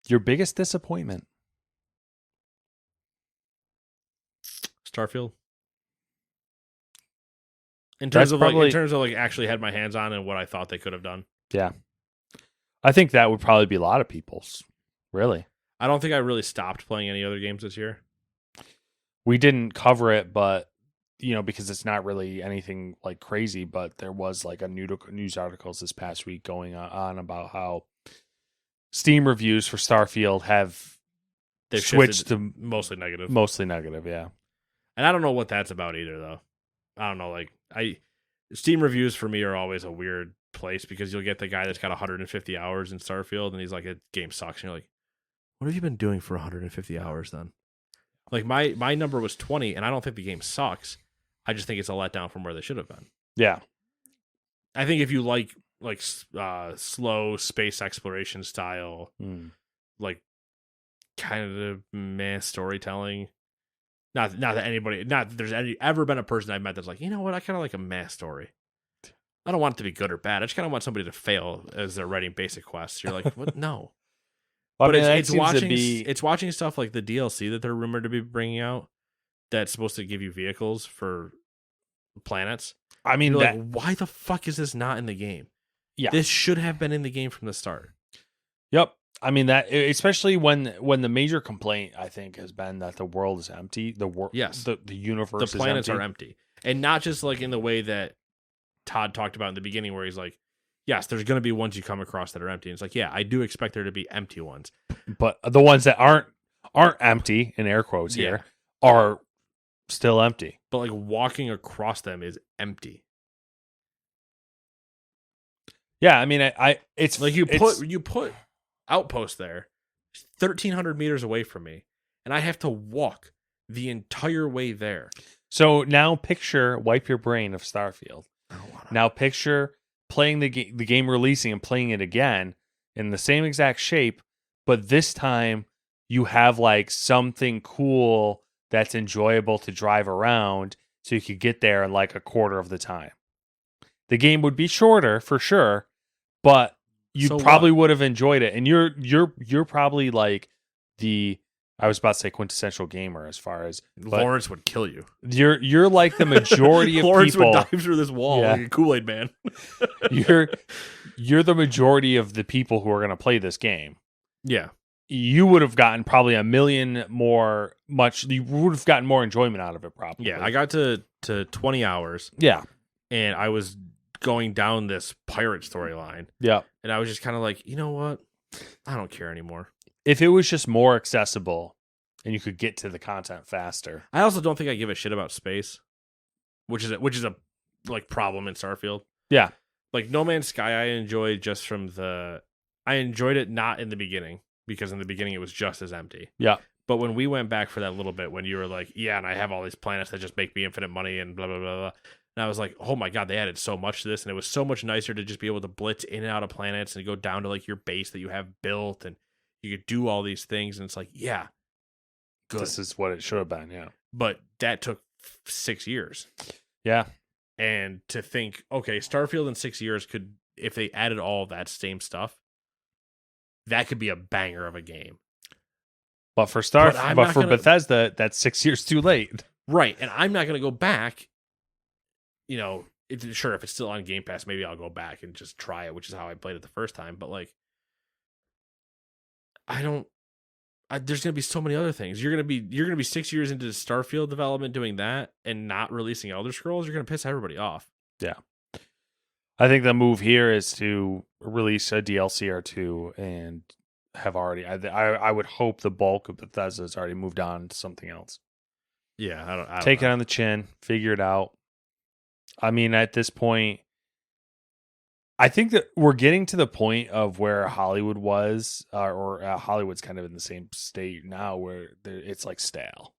your biggest disappointment? Starfield. In terms That's of actually had my hands on and what I thought they could have done. Yeah. I think that would probably be a lot of people's. Really. I don't think I really stopped playing any other games this year. We didn't cover it, but because it's not really anything like crazy, but there was like a news articles this past week going on about how Steam reviews for Starfield have They've switched to mostly negative. Mostly negative, yeah. And I don't know what that's about either, though. I don't know. Steam reviews for me are always a weird place because you'll get the guy that's got 150 hours in Starfield and he's like, "A game sucks." And you're like, "What have you been doing for 150 hours then?" Like my number was 20, and I don't think the game sucks. I just think it's a letdown from where they should have been. Yeah. I think if you like slow space exploration style, like kind of meh storytelling. Not that there's ever been a person I've met that's like, you know what, I kind of like a meh story. I don't want it to be good or bad. I just kind of want somebody to fail as they're writing basic quests. You're like, what? No. Well, But it's watching watching stuff like the DLC that they're rumored to be bringing out that's supposed to give you vehicles for planets. I mean, like, why the fuck is this not in the game? Yeah, this should have been in the game from the start. Yep. I mean, that especially when the major complaint I think has been that the world is empty. Yes, the universe, the planets is empty. are empty, and not just like in the way that Todd talked about in the beginning, where he's like, yes, there's going to be ones you come across that are empty. And it's like, yeah, I do expect there to be empty ones, but the ones that aren't empty in air quotes here are still empty. But like walking across them is empty. Yeah, I mean, it's like you put outposts there 1,300 meters away from me, and I have to walk the entire way there. So now wipe your brain of Starfield. Now picture playing the game releasing and playing it again in the same exact shape, but this time you have like something cool that's enjoyable to drive around so you could get there in like a quarter of the time. The game would be shorter for sure, but you probably would have enjoyed it. And you're probably like I was about to say quintessential gamer as far as Lawrence would kill you. You're like the majority of Lawrence people. Lawrence would dive through this wall like a Kool-Aid man. You're the majority of the people who are going to play this game. Yeah. You would have gotten probably a million more you would have gotten more enjoyment out of it probably. Yeah, I got to 20 hours. Yeah. And I was going down this pirate storyline. Yeah. And I was just kind of like, you know what? I don't care anymore. If it was just more accessible and you could get to the content faster. I also don't think I give a shit about space, which is a like problem in Starfield. Yeah. Like No Man's Sky I enjoyed just from I enjoyed it not in the beginning because in the beginning it was just as empty. Yeah. But when we went back for that little bit when you were like, yeah, and I have all these planets that just make me infinite money and blah blah blah blah. And I was like, oh my God, they added so much to this. And it was so much nicer to just be able to blitz in and out of planets and go down to like your base that you have built and you could do all these things. And it's like, yeah, good. This is what it should have been. Yeah. But that took 6 years. Yeah. And to think, okay, Starfield in 6 years could, if they added all of that same stuff, that could be a banger of a game. But for Bethesda, that's 6 years too late. Right. And I'm not going to go back. You know, sure, if it's still on Game Pass, maybe I'll go back and just try it, which is how I played it the first time. But like, I don't. There's gonna be so many other things. You're gonna be 6 years into Starfield development doing that and not releasing Elder Scrolls. You're gonna piss everybody off. Yeah. I think the move here is to release a DLC or two and have already. I would hope the bulk of Bethesda's already moved on to something else. Yeah, I don't Take know. it on the chin, figure it out. I mean, at this point, I think that we're getting to the point of where Hollywood was, or Hollywood's kind of in the same state now where it's like stale.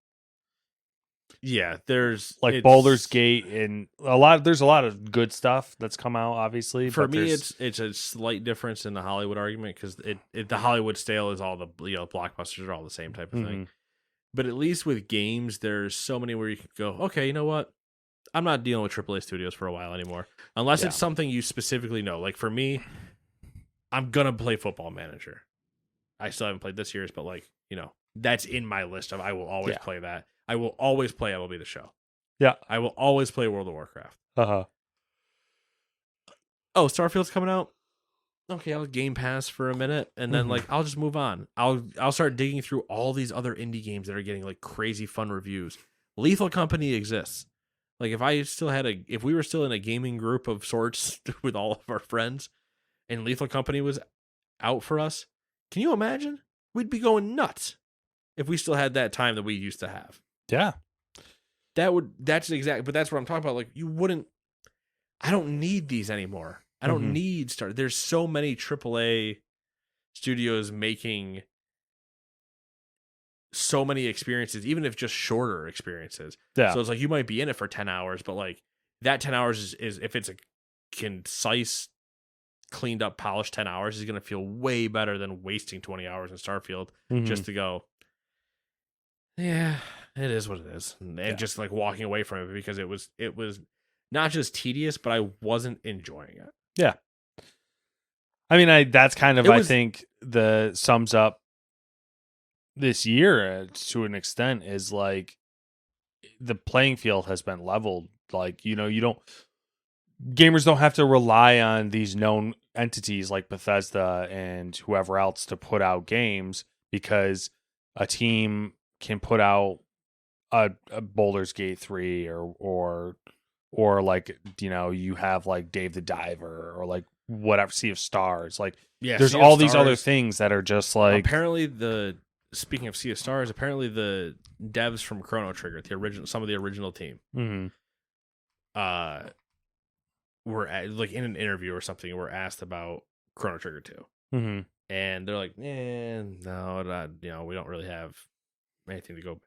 Yeah, there's Like Baldur's Gate and there's a lot of good stuff that's come out, obviously. For but me, it's a slight difference in the Hollywood argument because the Hollywood stale is all the blockbusters are all the same type of thing. But at least with games, there's so many where you can go, okay, you know what? I'm not dealing with AAA studios for a while anymore, unless it's something you specifically know. Like for me, I'm gonna play Football Manager. I still haven't played this year's, but that's in my list of I will always play that. I will always play MLB The Show. Yeah. I will always play World of Warcraft. Uh-huh. Oh, Starfield's coming out. Okay, I'll Game Pass for a minute, and then I'll just move on. I'll start digging through all these other indie games that are getting like crazy fun reviews. Lethal Company exists. Like if we were still in a gaming group of sorts with all of our friends, and Lethal Company was out for us, can you imagine? We'd be going nuts if we still had that time that we used to have. Yeah. But that's what I'm talking about. Like you wouldn't. I don't need these anymore. I don't need There's so many AAA studios making so many experiences, even if just shorter experiences. Yeah. So it's like you might be in it for 10 hours, but like that 10 hours is if it's a concise, cleaned up, polished 10 hours, is going to feel way better than wasting 20 hours in Starfield just to go, yeah, it is what it is. And just like walking away from it because it was not just tedious, but I wasn't enjoying it. Yeah. I mean, that's kind of, I think, the sums up this year to an extent is like the playing field has been leveled. Like, gamers don't have to rely on these known entities like Bethesda and whoever else to put out games because a team can put out a Baldur's Gate 3 or like, you have like Dave the Diver or like whatever, Sea of Stars. Like, there's all these other things that are just like. Apparently, speaking of Sea of Stars, apparently the devs from Chrono Trigger, some of the original team, were like in an interview or something, were asked about Chrono Trigger 2, and they're like, no, we don't really have anything to go.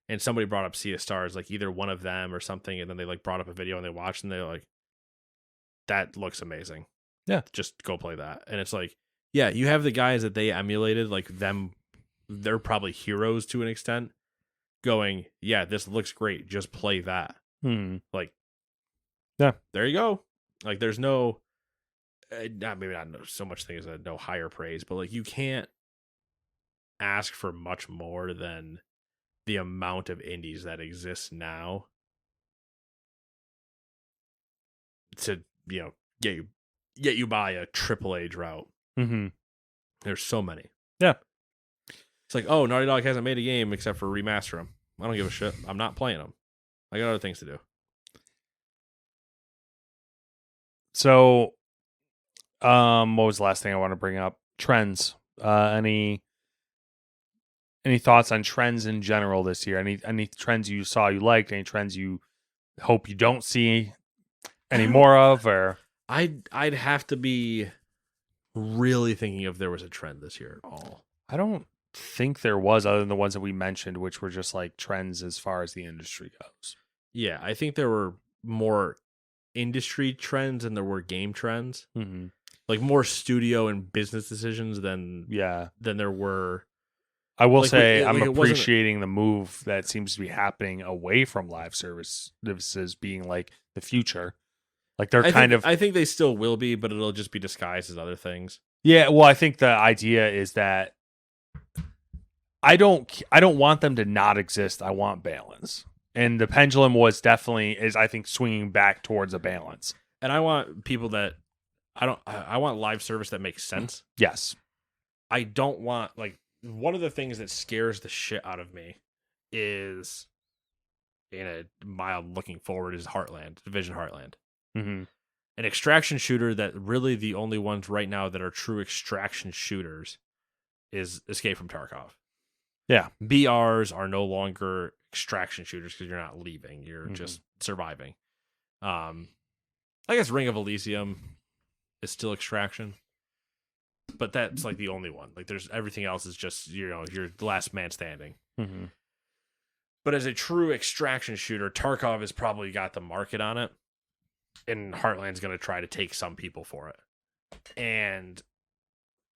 And somebody brought up Sea of Stars, like either one of them or something, and then they like brought up a video and they watched and they're like, that looks amazing. Yeah. Just go play that. And it's like, yeah, you have the guys that they emulated, like them, they're probably heroes to an extent, going, yeah, this looks great. Just play that. Like, yeah, there you go. Like, there's no, maybe not so much thing as a no higher praise, but like, you can't ask for much more than the amount of indies that exist now to get you by a AAA drought. There's so many. Yeah, it's like, oh, Naughty Dog hasn't made a game except for remaster them. I don't give a shit. I'm not playing them. I got other things to do. So, what was the last thing I want to bring up? Trends. Any thoughts on trends in general this year? Any trends you saw you liked? Any trends you hope you don't see any more of? Or I'd have to be really thinking if there was a trend this year at all. I don't think there was, other than the ones that we mentioned, which were just like trends as far as the industry goes. Yeah, I think there were more industry trends than there were game trends. Like more studio and business decisions than there were. I will say I'm appreciating the move that seems to be happening away from live services being like the future. Like I think they still will be, but it'll just be disguised as other things. Yeah, well, I think the idea is that I don't want them to not exist. I want balance. And the pendulum is I think swinging back towards a balance. And I want people that I want live service that makes sense. Yes. I don't want like one of the things that scares the shit out of me is, in a mild looking forward, is Division Heartland. Mm-hmm. An extraction shooter that really the only ones right now that are true extraction shooters is Escape from Tarkov. Yeah. BRs are no longer extraction shooters because you're not leaving. You're just surviving. I guess Ring of Elysium is still extraction. But that's like the only one. Like there's everything else is just, you're the last man standing. Mm-hmm. But as a true extraction shooter, Tarkov has probably got the market on it. And Heartland's going to try to take some people for it. And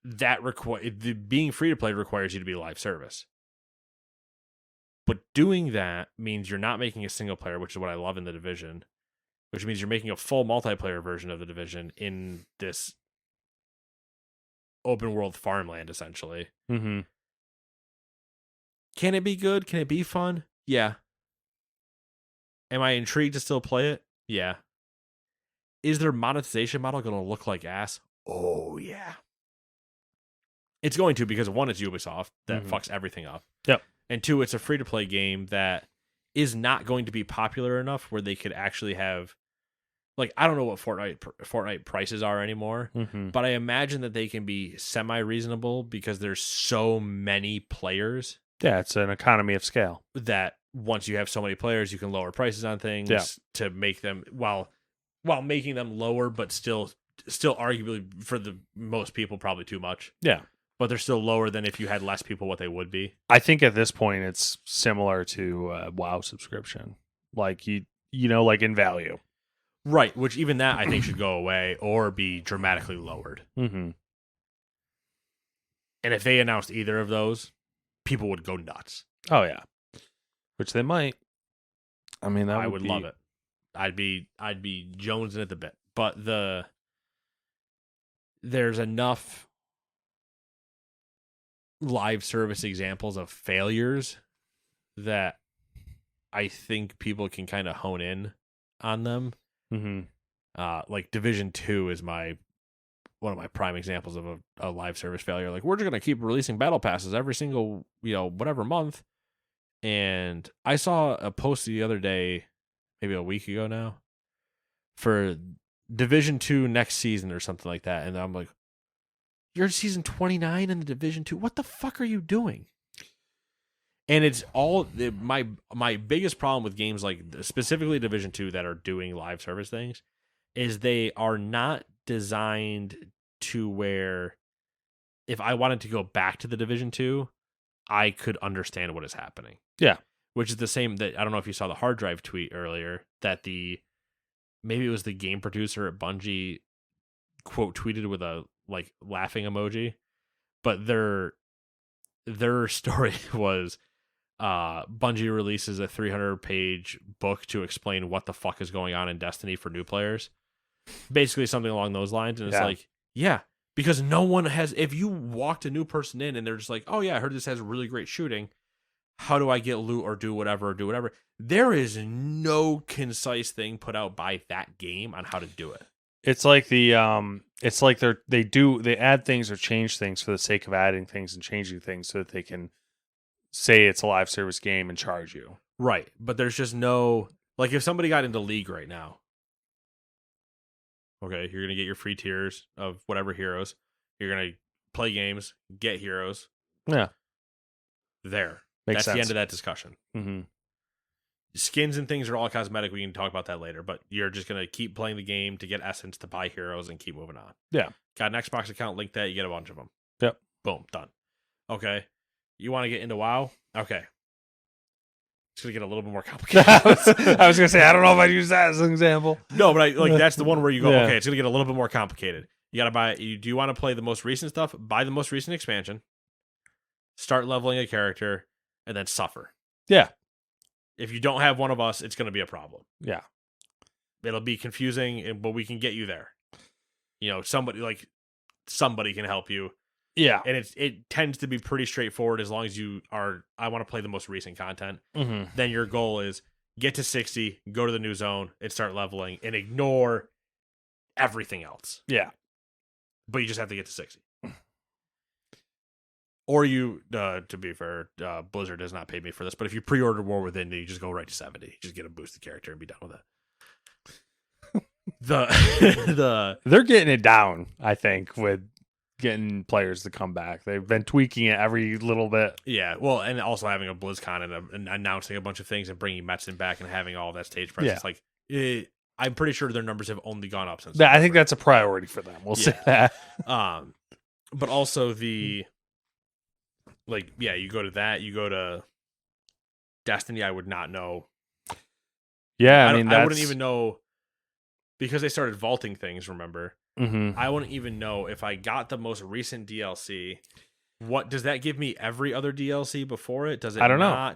that being free to play requires you to be live service. But doing that means you're not making a single player, which is what I love in The Division, which means you're making a full multiplayer version of The Division in this open world farmland, essentially. Mm-hmm. Can it be good? Can it be fun? Yeah. Am I intrigued to still play it? Yeah. Is their monetization model going to look like ass? Oh, yeah. It's going to, because one, it's Ubisoft that fucks everything up. Yep. And two, it's a free-to-play game that is not going to be popular enough where they could actually have, like, I don't know what Fortnite prices are anymore, but I imagine that they can be semi-reasonable because there's so many players. Yeah, it's an economy of scale. That once you have so many players, you can lower prices on things to make them, while making them lower, but still arguably for the most people probably too much. Yeah. But they're still lower than if you had less people what they would be. I think at this point it's similar to a WoW subscription. Like you know, like in value. Right, which even that I think should go away or be dramatically lowered. Mm-hmm. And if they announced either of those, people would go nuts. Oh yeah. Which they might. I mean, I would love it. I'd be jonesing at the bit. But there's enough live service examples of failures that I think people can kind of hone in on them. Mm-hmm. Like Division 2 is one of my prime examples of a live service failure. Like, we're just going to keep releasing battle passes every single, whatever month. And I saw a post the other day, maybe a week ago now, for Division 2 next season or something like that. And I'm like, you're season 29 in the Division 2. What the fuck are you doing? And it's all my biggest problem with games like specifically Division 2 that are doing live service things is they are not designed to where if I wanted to go back to the Division 2, I could understand what is happening. Yeah. Which is the same that I don't know if you saw the hard drive tweet earlier that maybe it was the game producer at Bungie quote tweeted with a like laughing emoji, but their story was Bungie releases a 300-page book to explain what the fuck is going on in Destiny for new players. Basically something along those lines. And it's like, yeah, because no one has, if you walked a new person in and they're just like, oh yeah, I heard this has really great shooting. How do I get loot or do whatever? There is no concise thing put out by that game on how to do it. It's like they add things or change things for the sake of adding things and changing things so that they can say it's a live service game and charge you. Right. But there's just no, like if somebody got into League right now, okay, you're going to get your free tiers of whatever heroes. You're going to play games, get heroes. Yeah. There. Makes sense. That's the end of that discussion. Mm-hmm. Skins and things are all cosmetic. We can talk about that later, but you're just going to keep playing the game to get essence to buy heroes and keep moving on. Yeah. Got an Xbox account, link that, you get a bunch of them. Yep. Boom, done. Okay. You want to get into WoW? Okay. It's going to get a little bit more complicated. I was going to say, I don't know if I'd use that as an example. No, but that's the one where you go, okay, it's going to get a little bit more complicated. You got to buy, do you want to play the most recent stuff? Buy the most recent expansion, start leveling a character, and then suffer. Yeah. If you don't have one of us, it's going to be a problem. Yeah. It'll be confusing, but we can get you there. Somebody can help you. Yeah. And it tends to be pretty straightforward as long as you are, I want to play the most recent content. Mm-hmm. Then your goal is get to 60, go to the new zone, and start leveling, and ignore everything else. Yeah. But you just have to get to 60. Or you, to be fair, Blizzard does not pay me for this, but if you pre-order War Within, you just go right to 70. Just get a boosted character and be done with it. They're getting it down, I think, with getting players to come back. They've been tweaking it every little bit. Yeah, well, and also having a BlizzCon and announcing a bunch of things and bringing Metzen back and having all that stage presence. Like, I'm pretty sure their numbers have only gone up since. I think that's a priority for them. We'll say that. But also you go to that, you go to Destiny. I would not know. Yeah, I wouldn't even know because they started vaulting things. Remember, mm-hmm. I wouldn't even know if I got the most recent DLC. What does that give me? Every other DLC before it? Does it? I don't know.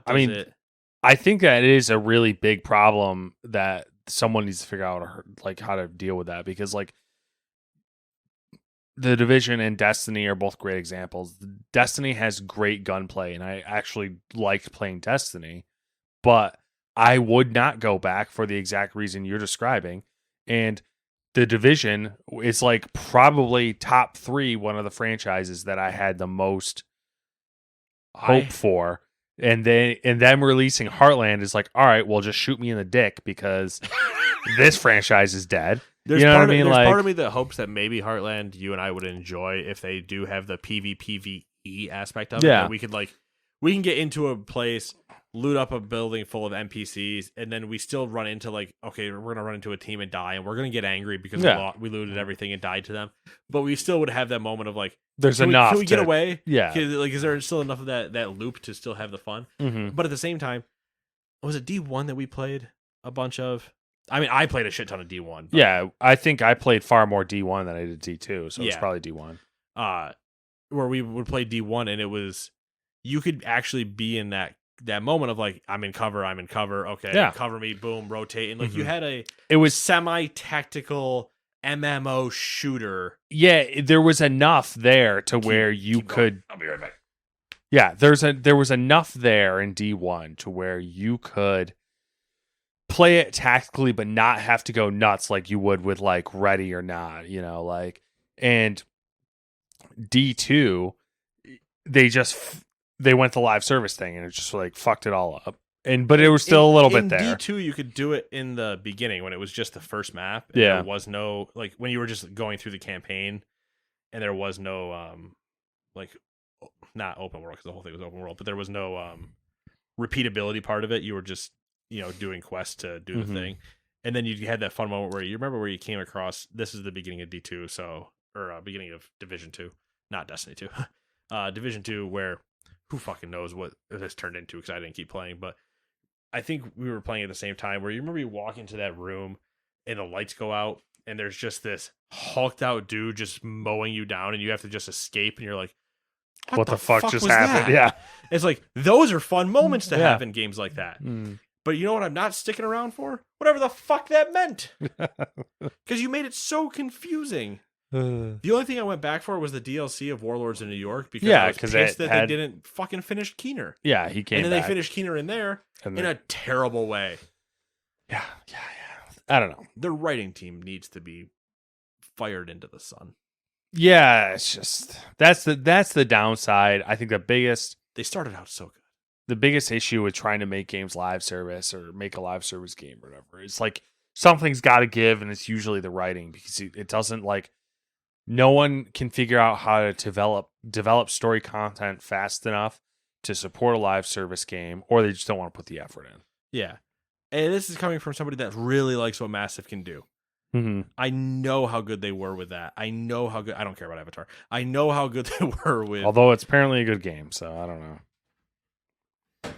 I think that it is a really big problem that someone needs to figure out like how to deal with that, because like the Division and Destiny are both great examples. Destiny has great gunplay, and I actually liked playing Destiny, but I would not go back for the exact reason you're describing. And the Division is like probably top 3, one of the franchises that I had the most hope for. And them releasing Heartland is like, all right, well, just shoot me in the dick because this franchise is dead. There's you know what I mean? There's like, part of me that hopes that maybe Heartland, you and I would enjoy if they do have the PvPvE aspect of it. Yeah. We can get into a place, loot up a building full of NPCs, and then we still run into okay, we're gonna run into a team and die, and we're gonna get angry because we looted everything and died to them. But we still would have that moment of there's enough. Can we get away? Yeah. Is there still enough of that loop to still have the fun? Mm-hmm. But at the same time, was it D1 that we played a bunch of? I mean, I played a shit ton of D1. Yeah, I think I played far more D1 than I did D2, so it's probably D1. Where we would play D1, and it was, you could actually be in that moment of I'm in cover, okay, cover me, boom, rotate, and you had it was semi-tactical MMO shooter. Yeah, there was enough there to where you could. I'll be right back. Yeah, there was enough there in D1 to where you could play it tactically, but not have to go nuts like you would with Ready or Not, and D2, they went the live service thing and it just fucked it all up. But it was still a little bit there. D2, you could do it in the beginning when it was just the first map. And yeah. There was no, when you were just going through the campaign and there was no, not open world because the whole thing was open world, but there was no repeatability part of it. You were just, doing quests to do the thing. And then you had that fun moment where you remember where you came across, this is the beginning of D2, or beginning of Division 2, not Destiny 2. Division 2, where who fucking knows what this turned into because I didn't keep playing, but I think we were playing at the same time where you remember you walk into that room and the lights go out and there's just this hulked out dude just mowing you down and you have to just escape and you're like, what the fuck just happened? That? Yeah. It's those are fun moments to have in games like that. Mm. But you know what I'm not sticking around for? Whatever the fuck that meant. Because you made it so confusing. The only thing I went back for was the DLC of Warlords in New York because I was pissed that they didn't fucking finish Keener. Yeah, he came and then back. They finished Keener in there in a terrible way. Yeah. I don't know. Their writing team needs to be fired into the sun. Yeah, it's just that's the downside. I think they started out so good. The biggest issue with trying to make games live service or make a live service game or whatever, it's something's got to give, and it's usually the writing because it doesn't no one can figure out how to develop story content fast enough to support a live service game, or they just don't want to put the effort in. Yeah, and this is coming from somebody that really likes what Massive can do. Mm-hmm. I know how good they were with that. I know how good. I don't care about Avatar. I know how good they were with. Although it's apparently a good game, so I don't know.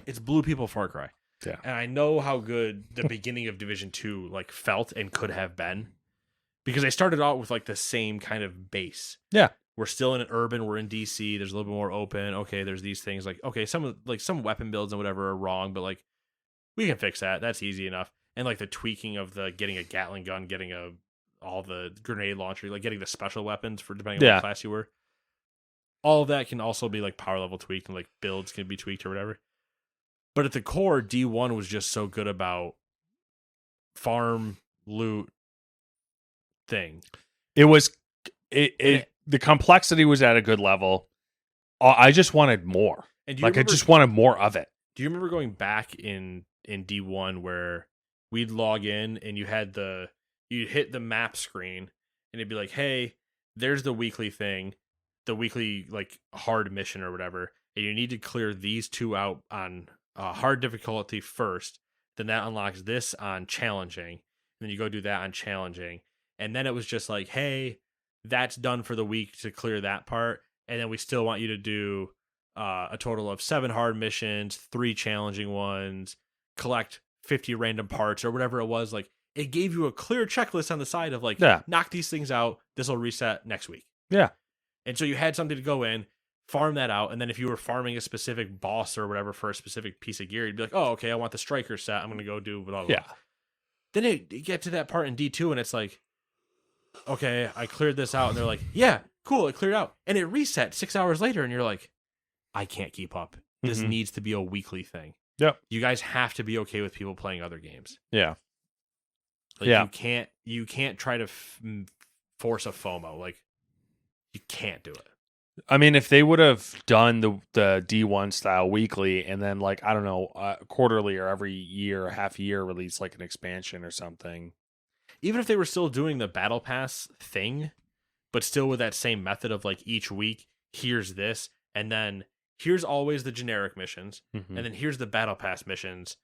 It's Blue People Far Cry. Yeah. And I know how good the beginning of Division 2 felt and could have been. Because they started out with the same kind of base. Yeah. We're still in an urban, we're in DC, there's a little bit more open. Okay, there's these things okay, some weapon builds and whatever are wrong, but we can fix that. That's easy enough. And the tweaking of the getting a Gatling gun, getting all the grenade launcher, getting the special weapons for depending on what class you were. All of that can also be power level tweaked and builds can be tweaked or whatever. But at the core, D1 was just so good about farm, loot, thing. It was the complexity was at a good level. I just wanted more. And I just wanted more of it. Do you remember going back in D1 where we'd log in and you'd hit the map screen and it'd be like, hey, there's the weekly thing, the weekly like hard mission or whatever, and you need to clear these 2 out on hard difficulty first. Then that unlocks this on challenging. And then you go do that on challenging. And then it was just like, hey, that's done for the week to clear that part. And then we still want you to do a total of 7 hard missions, 3 challenging ones, collect 50 random parts or whatever it was. Like, it gave you a clear checklist on the side of like, knock these things out. This will reset next week. Yeah. And so you had something to go in, farm that out. And then if you were farming a specific boss or whatever for a specific piece of gear, you'd be like, oh, okay, I want the striker set. I'm going to go do blah, blah, blah. Yeah. Then you get to that part in D2 and it's like, okay, I cleared this out. And they're like, yeah, cool, it cleared out. And it reset 6 hours later. And you're like, I can't keep up. This needs to be a weekly thing. Yep. You guys have to be okay with people playing other games. Yeah. Like, you can't try to force a FOMO. Like, you can't do it. I mean, if they would have done the D1 style weekly and then like, I don't know, quarterly or every year, half year release like an expansion or something. Even if they were still doing the battle pass thing, but still with that same method of like each week, here's this, and then here's always the generic missions, and then here's the battle pass missions.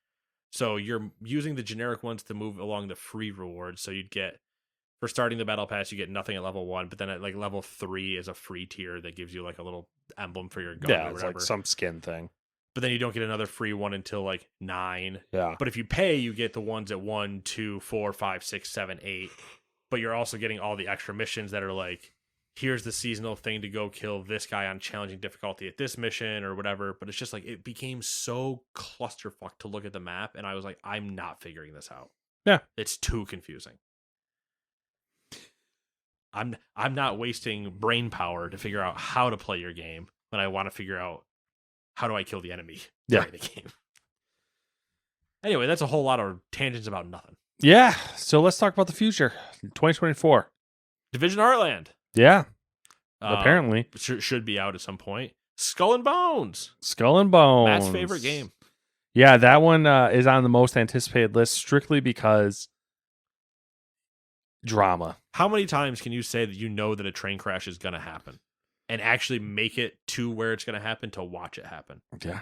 So you're using the generic ones to move along the free rewards. So you'd get, for starting the battle pass, you get nothing at level 1, but then at like level 3 is a free tier that gives you like a little emblem for your gun or whatever. It's like some skin thing. But then you don't get another free one until like 9. Yeah. But if you pay, you get the ones at 1, 2, 4, 5, 6, 7, 8. But you're also getting all the extra missions that are like, here's the seasonal thing to go kill this guy on challenging difficulty at this mission or whatever. But it's just like, it became so clusterfuck to look at the map. And I was like, I'm not figuring this out. Yeah. It's too confusing. I'm not wasting brain power to figure out how to play your game when I want to figure out how do I kill the enemy during the game. Anyway, that's a whole lot of tangents about nothing. Yeah. So let's talk about the future. 2024. Division Heartland. Yeah. Apparently. Should be out at some point. Skull and Bones. Skull and Bones. Matt's favorite game. Yeah, that one is on the most anticipated list strictly because drama. How many times can you say that you know that a train crash is going to happen and actually make it to where it's going to happen to watch it happen? Yeah.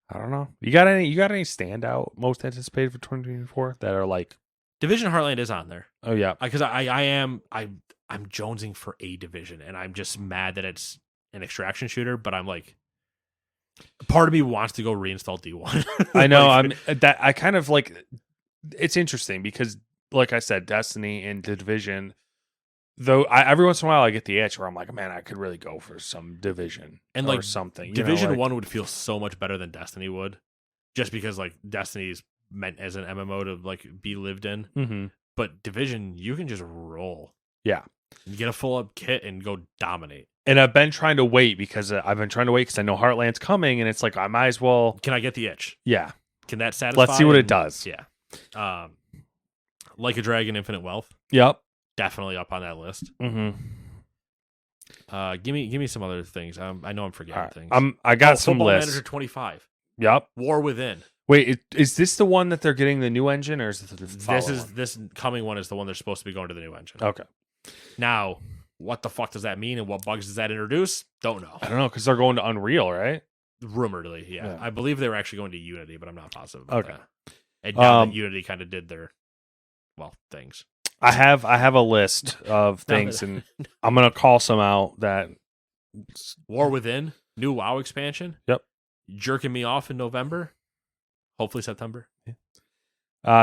I don't know. You got any standout most anticipated for 2024 that are like Division Heartland is on there. Oh yeah. Because I'm jonesing for a Division, and I'm just mad that it's an extraction shooter, but I'm like, part of me wants to go reinstall D1. I know. I kind of like, it's interesting because like I said, Destiny and the Division, though every once in a while I get the itch where I'm like, man, I could really go for some Division and or like something. Division 1 would feel so much better than Destiny would, just because like Destiny's meant as an MMO to like be lived in. Mm-hmm. But Division, you can just roll. Yeah. You get a full up kit and go dominate. And I've been trying to wait because I know Heartland's coming, and it's like I might as well. Can I get the itch? Yeah. Can that satisfy? Let's see what it does. Yeah. Like a Dragon, Infinite Wealth. Yep. Definitely up on that list. Mm-hmm. Give me some other things. I know I'm forgetting things. I got some Football lists. Manager 25. Yep. War Within. Wait, is this the one that they're getting the new engine, or is it this coming one is the one they're supposed to be going to the new engine? Okay. Now, what the fuck does that mean, and what bugs does that introduce? Don't know. I don't know because they're going to Unreal, right? Rumoredly, yeah. I believe they were actually going to Unity, but I'm not positive about that. And now that Unity kind of did their things. I have a list of things, and I'm gonna call some out. That War Within, new WoW expansion. Yep. Jerking me off in November. Hopefully September.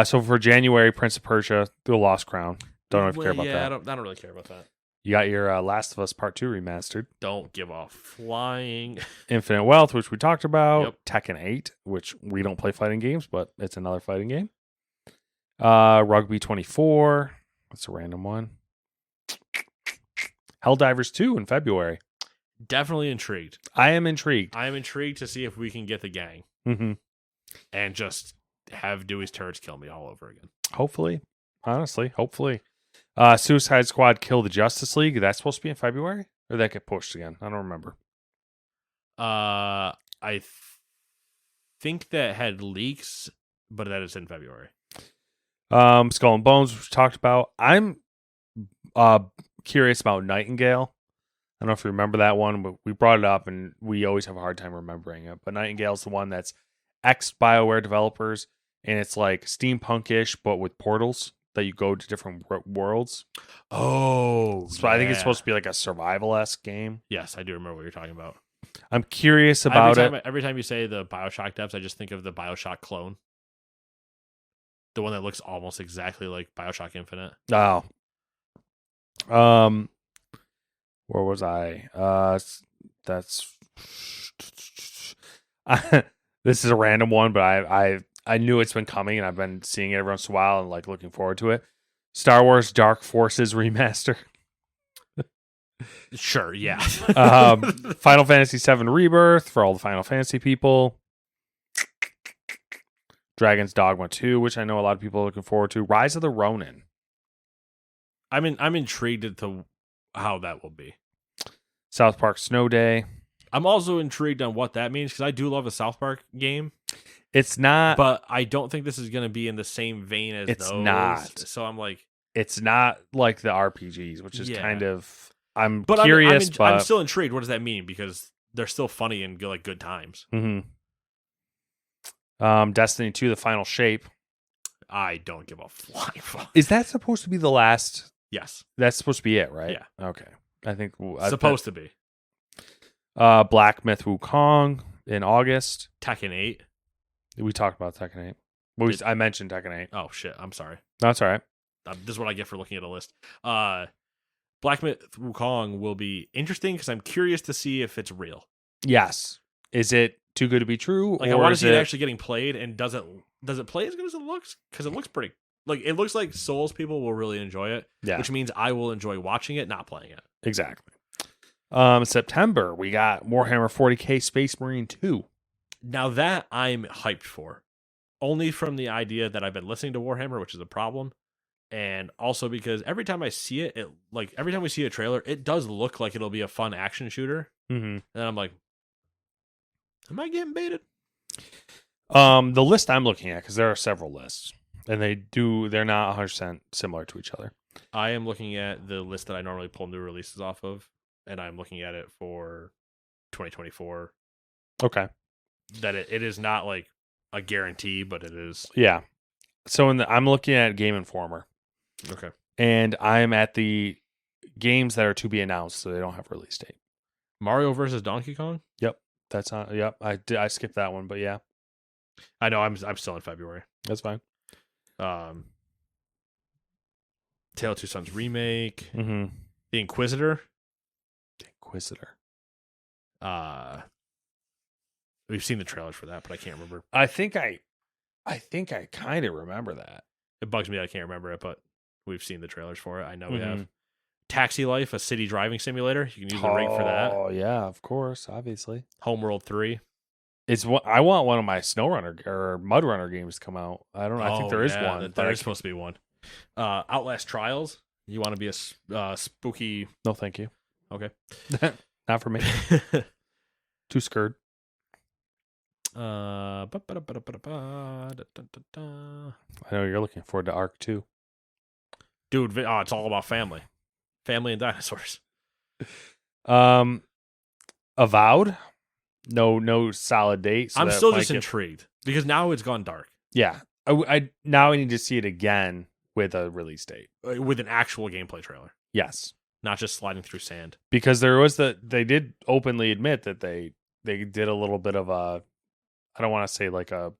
So for January, Prince of Persia, The Lost Crown. Don't know if you care about that. I don't really care about that. You got your Last of Us Part 2 remastered. Don't give a flying. Infinite Wealth, which we talked about. Yep. Tekken 8, which we don't play fighting games, but it's another fighting game. Rugby 24. That's a random one. Helldivers 2 in February. Definitely intrigued. I am intrigued. I am intrigued to see if we can get the gang. Mm-hmm. And just have Dewey's turrets kill me all over again. Hopefully. Honestly, hopefully. Suicide Squad Kill the Justice League. That's supposed to be in February? Or that get pushed again? I don't remember. I think that had leaks, but that is in February. Skull and Bones, which we talked about. I'm curious about Nightingale. I don't know if you remember that one, but we brought it up, and we always have a hard time remembering it. But Nightingale's the one that's ex-BioWare developers, and it's like steampunkish, but with portals that you go to different worlds. Oh, So I think it's supposed to be like a survival-esque game. Yes, I do remember what you're talking about. I'm curious about it. Every time you say the BioShock devs, I just think of the BioShock clone. The one that looks almost exactly like BioShock Infinite. Oh. Where was I? That's this is a random one, but I knew it's been coming, and I've been seeing it every once in a while and like looking forward to it. Star Wars Dark Forces remaster. Sure, yeah. Final Fantasy VII Rebirth for all the Final Fantasy people. Dragon's Dogma 2, which I know a lot of people are looking forward to. Rise of the Ronin. I'm intrigued to how that will be. South Park Snow Day. I'm also intrigued on what that means, because I do love a South Park game. It's not, but I don't think this is going to be in the same vein as it's those. not. So I'm like, it's not like the RPGs, which is kind of. I'm but curious, I'm still intrigued. What does that mean? Because they're still funny and like good times. Mm-hmm. Destiny 2: The Final Shape. I don't give a flying fuck. Is that supposed to be the last? Yes, that's supposed to be it, right? Yeah. Okay. I think supposed to be. Black Myth Wukong in August. Tekken 8. We talked about Tekken 8. I mentioned Tekken 8. Oh shit! I'm sorry. No, that's all right. This is what I get for looking at a list. Black Myth Wukong will be interesting because I'm curious to see if it's real. Yes. Is it too good to be true? Like, I want to see it actually getting played, and does it play as good as it looks? Because it looks pretty. Like, it looks like Souls people will really enjoy it. Yeah. Which means I will enjoy watching it, not playing it. Exactly. September, we got Warhammer 40K Space Marine 2. Now that I'm hyped for. Only from the idea that I've been listening to Warhammer, which is a problem. And also because every time I see it, every time we see a trailer, it does look like it'll be a fun action shooter. Mm-hmm. And I'm like, am I getting baited? The list I'm looking at, because there are several lists, and they're not 100% similar to each other. I am looking at the list that I normally pull new releases off of, and I'm looking at it for 2024. Okay. That it is not like a guarantee, but it is. Yeah. So I'm looking at Game Informer. Okay. And I'm at the games that are to be announced, so they don't have release date. Mario versus Donkey Kong? Yep. That's not. Yep. I skipped that one, but yeah. I know. I'm still in February. That's fine. Tale of Two Sons remake. Mm-hmm. The Inquisitor. We've seen the trailers for that, but I can't remember. I think I kind of remember that. It bugs me that I can't remember it, but we've seen the trailers for it. I know we have. Taxi Life, a city driving simulator. You can use the rig for that. Oh yeah, of course, obviously. Homeworld 3. I want one of my SnowRunner or MudRunner games to come out. I don't know. I think there is one. There is supposed to be one. Outlast Trials. You want to be a spooky? No, thank you. Okay. Not for me. Too scared. I know you're looking forward to Ark 2. Dude, it's all about family. Family and dinosaurs. Avowed? No solid date. So I'm still just intrigued because now it's gone dark. Yeah. I now I need to see it again with a release date. With an actual gameplay trailer. Yes. Not just sliding through sand. Because they did openly admit that they did a little bit of a, I don't want to say like a,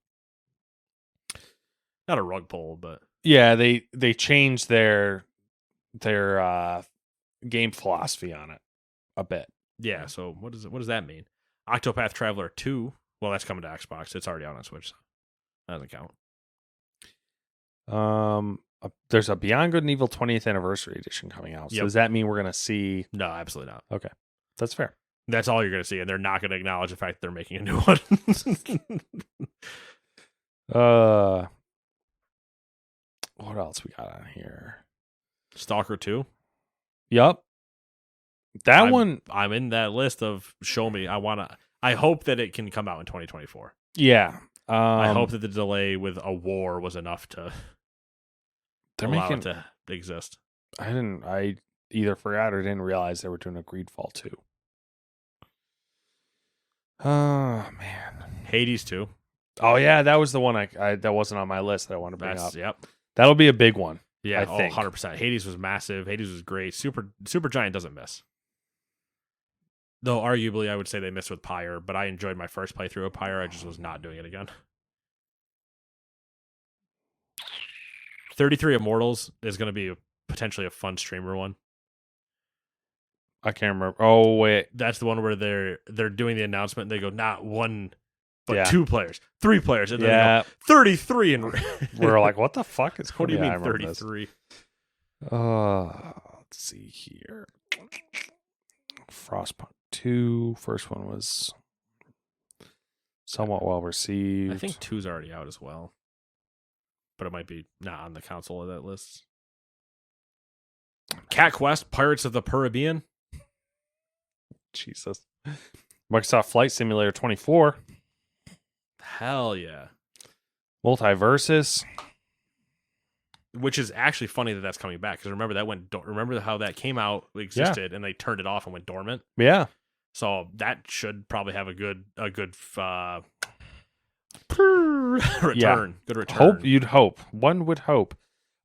not a rug pull, but yeah, they changed their game philosophy on it a bit. Yeah, so what does that mean? Octopath Traveler 2, well, that's coming to Xbox. It's already out on Switch. So that doesn't count. There's a Beyond Good and Evil 20th Anniversary Edition coming out. So does that mean we're going to see? No, absolutely not. Okay. That's fair. That's all you're going to see, and they're not going to acknowledge the fact that they're making a new one. What else we got on here? Stalker 2? Yup. That one. I'm in that list of show me. I I hope that it can come out in 2024. Yeah. I hope that the delay with a war was enough to they're allow making. it to exist. I either forgot or didn't realize they were doing a Greedfall 2. Oh man. Hades 2. Oh yeah, that was the one I that wasn't on my list that I want to bring up. Yep. That'll be a big one. Yeah, I think. 100%. Hades was massive. Hades was great. Supergiant doesn't miss. Though arguably I would say they missed with Pyre, but I enjoyed my first playthrough of Pyre. I just was not doing it again. 33 Immortals is going to be potentially a fun streamer one. I can't remember. Oh wait, That's the one where they're doing the announcement and they go not one but Yeah. 2 players, 3 players, and then they yeah. go 33 and We're like, what the fuck is? what do you Yeah, I mean remember this. 33? Let's see here. Frostpunk 2. First one was somewhat well received. I think 2's already out as well. But it might be not on the console of that list. Cat Quest, Pirates of the Caribbean. Jesus. Microsoft Flight Simulator 24. Hell yeah. Multiversus. Which is actually funny that that's coming back because remember that remember how that came out, existed, and they turned it off and went dormant. Yeah. So that should probably have a good return. Yeah. Good return. You'd hope. One would hope.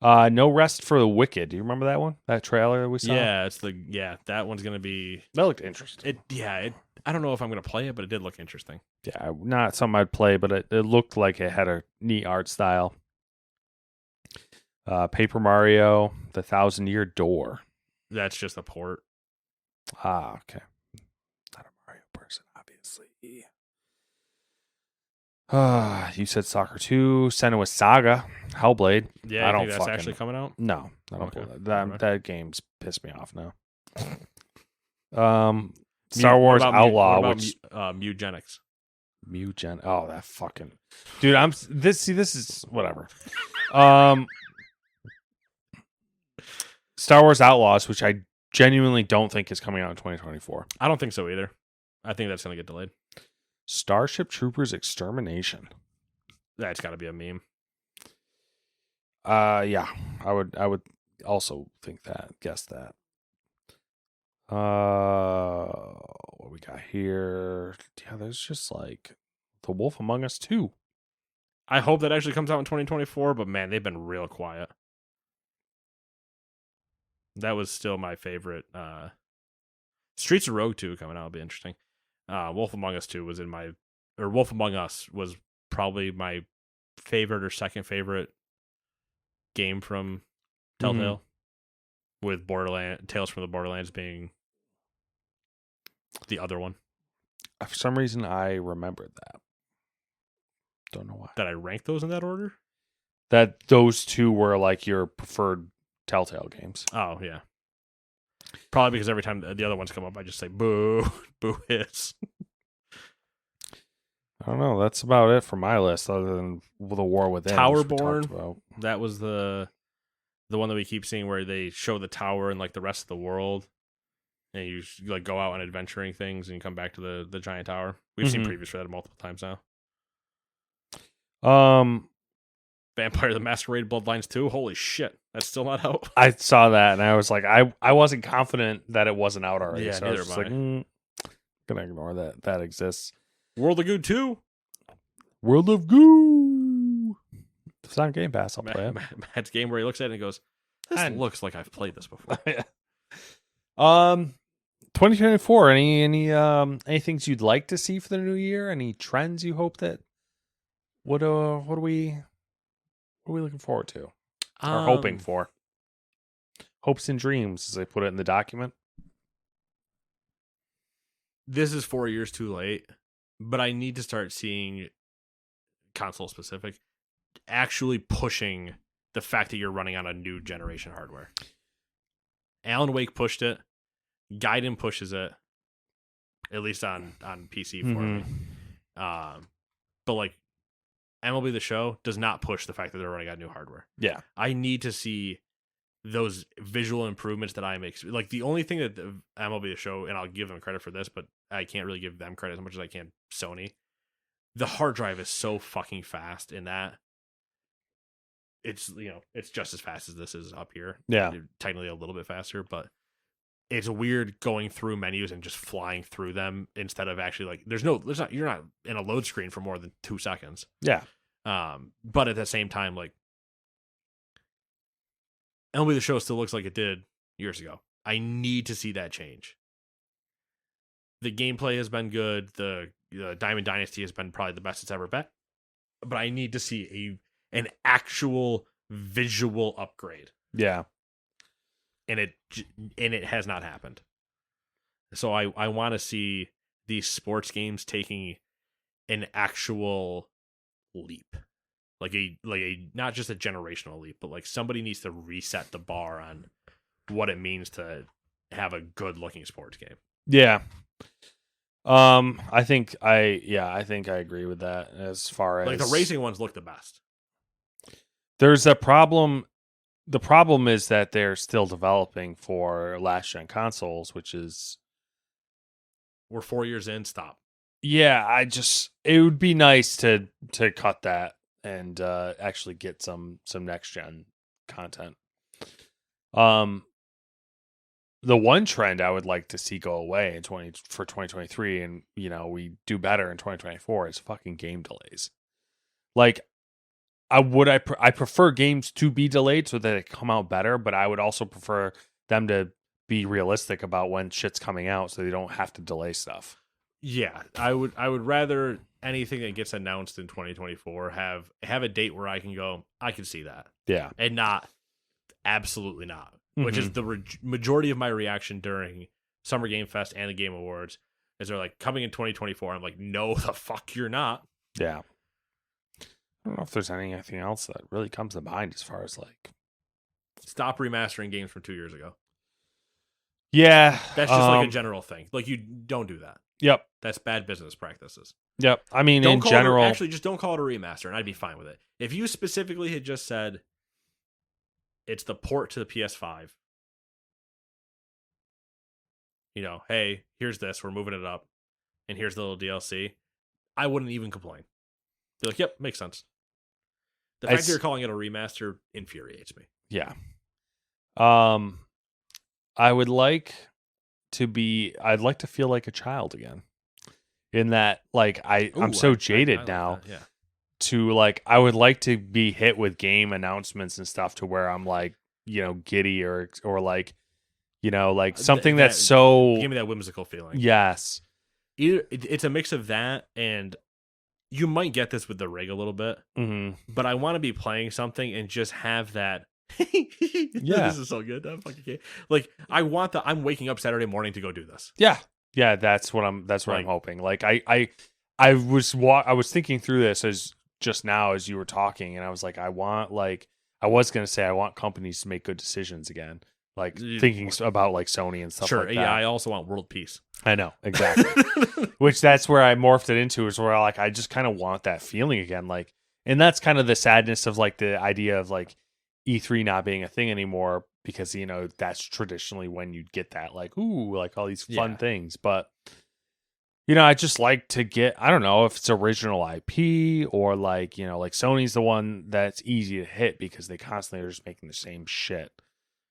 No Rest for the Wicked. Do you remember that one? That trailer that we saw? Yeah, that one's gonna be. That looked interesting. I don't know if I'm gonna play it, but it did look interesting. Yeah, not something I'd play, but it looked like it had a neat art style. Paper Mario, The 1,000-Year Door. That's just a port. Okay. Not a Mario person, obviously. You said Soccer 2, Senua Saga, Hellblade. Yeah, I I don't think that's fucking- actually coming out. No, I don't Okay. play that. Never mind. That game's pissed me off now. Star Wars What about Outlaw, what which about Mugenics. Mugen. Oh, that fucking dude. This is whatever. Star Wars Outlaws, which I genuinely don't think is coming out in 2024. I don't think so either. I think that's gonna get delayed. Starship Troopers Extermination. That's got to be a meme. Yeah, I would also think that. Guess that. What we got here? Yeah, there's just like The Wolf Among Us 2. I hope that actually comes out in 2024, but man, they've been real quiet. That was still my favorite. Streets of Rogue 2 coming out will be interesting. Wolf Among Us 2 was Wolf Among Us was probably my favorite or second favorite game from Telltale, with Tales from the Borderlands being the other one. For some reason, I remembered that. Don't know why. Did I rank those in that order? That those two were like your preferred Telltale games. Oh, yeah. Probably because every time the other ones come up, I just say, boo, boo hiss. I don't know. That's about it for my list, other than The War Within. which we talked Towerborn. about. That was the one that we keep seeing where they show the tower and like the rest of the world. And you like go out on adventuring things and you come back to the giant tower. We've seen Mhm. previews for that multiple times now. Vampire the Masquerade Bloodlines 2. Holy shit. That's still not out. I saw that and I was like, I wasn't confident that it wasn't out already. Yeah, so I was neither just am like, gonna ignore that exists. World of Goo 2. World of Goo. If it's on Game Pass, I'll play it. Matt's game where he looks at it and goes, this And- looks like I've played this before. 2024. Any things you'd like to see for the new year? Any trends you hope that? What are we looking forward to? Or hoping for? Hopes and dreams, as they put it in the document. This is 4 years too late, but I need to start seeing console specific actually pushing the fact that you're running on a new generation hardware. Alan Wake pushed it. Gaiden pushes it, at least on PC for me. But like MLB The Show does not push the fact that they're running on new hardware. Yeah. I need to see those visual improvements that I'm like the only thing that the MLB The Show, and I'll give them credit for this, but I can't really give them credit as much as I can Sony. The hard drive is so fucking fast in that it's it's just as fast as this is up here. Yeah. Technically a little bit faster, but it's weird going through menus and just flying through them instead of actually like you're not in a load screen for more than 2 seconds. Yeah. But at the same time, like MLB The Show still looks like it did years ago. I need to see that change. The gameplay has been good. The Diamond Dynasty has been probably the best it's ever been. But I need to see an actual visual upgrade. Yeah. And it has not happened. So I want to see these sports games taking an actual leap. Like a not just a generational leap, but like somebody needs to reset the bar on what it means to have a good looking sports game. Yeah. I think I agree with that as far as like the racing ones look the best. There's a problem. The problem is that they're still developing for last gen consoles, which is we're 4 years in. Stop. Yeah, it would be nice to cut that and actually get some next gen content. The one trend I would like to see go away for 2023, and we do better in 2024, is fucking game delays. Like, I prefer games to be delayed so that they come out better, but I would also prefer them to be realistic about when shit's coming out so they don't have to delay stuff. Yeah, I would rather anything that gets announced in 2024 have a date where I can go, I can see that. Yeah. And not absolutely not. Which is the majority of my reaction during Summer Game Fest and the Game Awards, is they're like, coming in 2024. I'm like, no, the fuck you're not. Yeah. I don't know if there's anything else that really comes to mind as far as like... Stop remastering games from 2 years ago. Yeah. That's just like a general thing. Like, you don't do that. Yep. That's bad business practices. Yep. I mean, in general... Actually, just don't call it a remaster, and I'd be fine with it. If you specifically had just said... it's the port to the PS5. Hey, here's this. We're moving it up. And here's the little DLC. I wouldn't even complain. They're like, yep, makes sense. The fact that you're calling it a remaster infuriates me. Yeah. I'd like to feel like a child again. In that, like, I'm so jaded now. Yeah. To like, I would like to be hit with game announcements and stuff to where I'm like, giddy or like, like something that's so give me that whimsical feeling. Yes. Either it's a mix of that, and you might get this with the rig a little bit, but I want to be playing something and just have that. Yeah, this is so good. I'm fucking kidding. Like, I want I'm waking up Saturday morning to go do this. Yeah. That's what I'm hoping. Like, I was thinking through this as just now as you were talking, and I was like, I want companies to make good decisions again. Like, thinking about like Sony and stuff like that. Yeah, I also want world peace. I know, exactly. Which that's where I morphed it into, is where I just kind of want that feeling again. Like, and that's kind of the sadness of like the idea of like E3 not being a thing anymore, because that's traditionally when you'd get that like, ooh, like all these fun things. But I just like to get, I don't know if it's original IP or like, like Sony's the one that's easy to hit because they constantly are just making the same shit.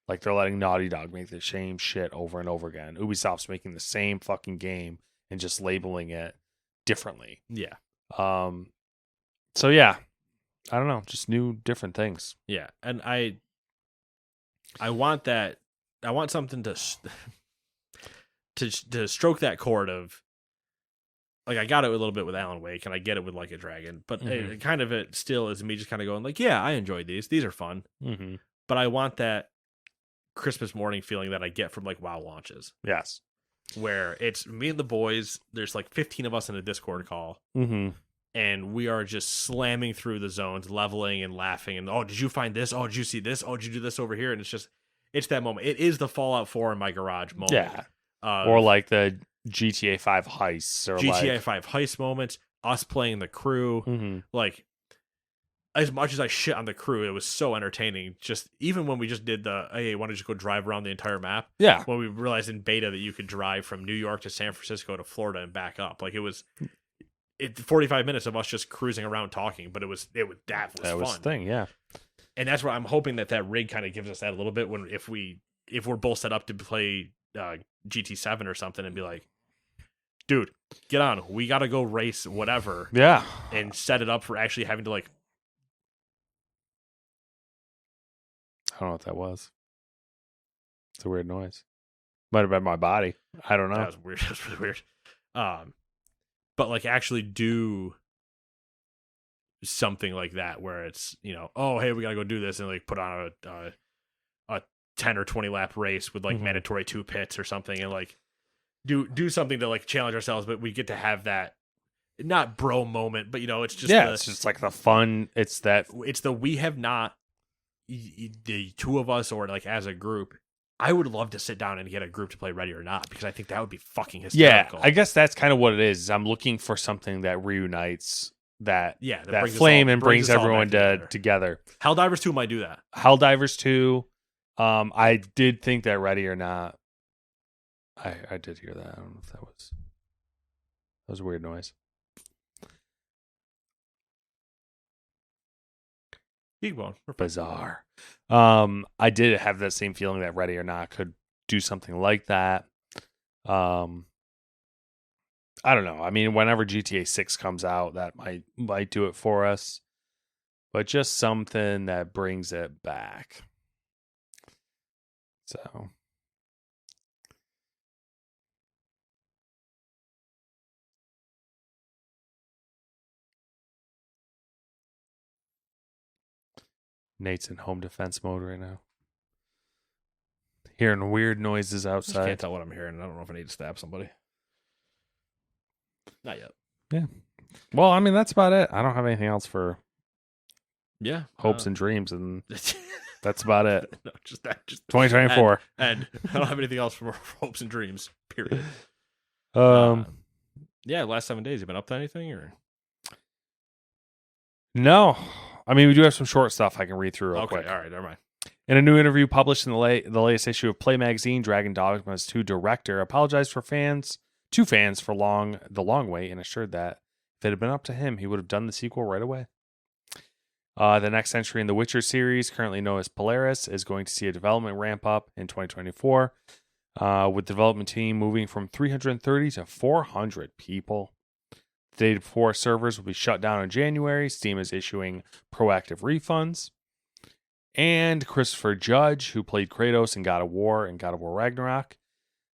Like, they're letting Naughty Dog make the same shit over and over again. Ubisoft's making the same fucking game and just labeling it differently. Yeah. So yeah, I don't know, just new, different things. Yeah, and I want that. I want something to stroke that chord of, like, I got it a little bit with Alan Wake, and I get it with Like a Dragon, but it still is me just kind of going like, yeah, I enjoyed these. These are fun. But I want that Christmas morning feeling that I get from like WoW launches. Yes. Where it's me and the boys, there's like 15 of us in a Discord call, and we are just slamming through the zones, leveling and laughing, and, oh, did you find this? Oh, did you see this? Oh, did you do this over here? And it's that moment. It is the Fallout 4 in my garage moment. Yeah. Or like the GTA 5 heists, or GTA 5 heist moments, us playing the crew. Like, as much as I shit on the crew, it was so entertaining. Just even when we just did hey, want to just go drive around the entire map? Yeah. When we realized in beta that you could drive from New York to San Francisco to Florida and back up, like it was 45 minutes of us just cruising around talking, but that was That was fun. the thing, yeah. And that's where I'm hoping that rig kind of gives us that a little bit when if we're both set up to play GT7 or something and be like, dude, get on, we got to go race whatever. Yeah. And set it up for actually having to like. I don't know what that was. It's a weird noise. Might have been my body. I don't know. That was weird. That's really weird. But like actually do something like that where it's, oh, hey, we got to go do this and like put on a 10 or 20 lap race with like mandatory 2 pits or something and like do something to like challenge ourselves, but we get to have that not bro moment, but it's just it's just like the fun. It's we have not the two of us or like as a group. I would love to sit down and get a group to play Ready or Not because I think that would be fucking hysterical. Yeah, I guess that's kind of what it is. I'm looking for something that reunites that flame and brings everyone together. Helldivers 2 might do that. Helldivers 2. I did think that Ready or Not. I did hear that. I don't know if that was a weird noise. Bizarre. I did have that same feeling that Ready or Not could do something like that. I don't know. I mean, whenever GTA 6 comes out, that might do it for us. But just something that brings it back. So Nate's in home defense mode right now. Hearing weird noises outside. I can't tell what I'm hearing. I don't know if I need to stab somebody. Not yet. Yeah. Well, I mean, that's about it. I don't have anything else for hopes and dreams, and that's about it. No, just that. Just 2024. And I don't have anything else for hopes and dreams, period. Last 7 days, you been up to anything? Or no. I mean, we do have some short stuff I can read through real quick. All right, never mind. In a new interview published in the latest issue of Play Magazine, Dragon Dogma's 2 director apologized to fans for the long wait and assured that if it had been up to him, he would have done the sequel right away. The next entry in the Witcher series, currently known as Polaris, is going to see a development ramp up in 2024, with the development team moving from 330 to 400 people. The day before servers will be shut down in January, Steam is issuing proactive refunds. And Christopher Judge, who played Kratos in God of War and God of War Ragnarok,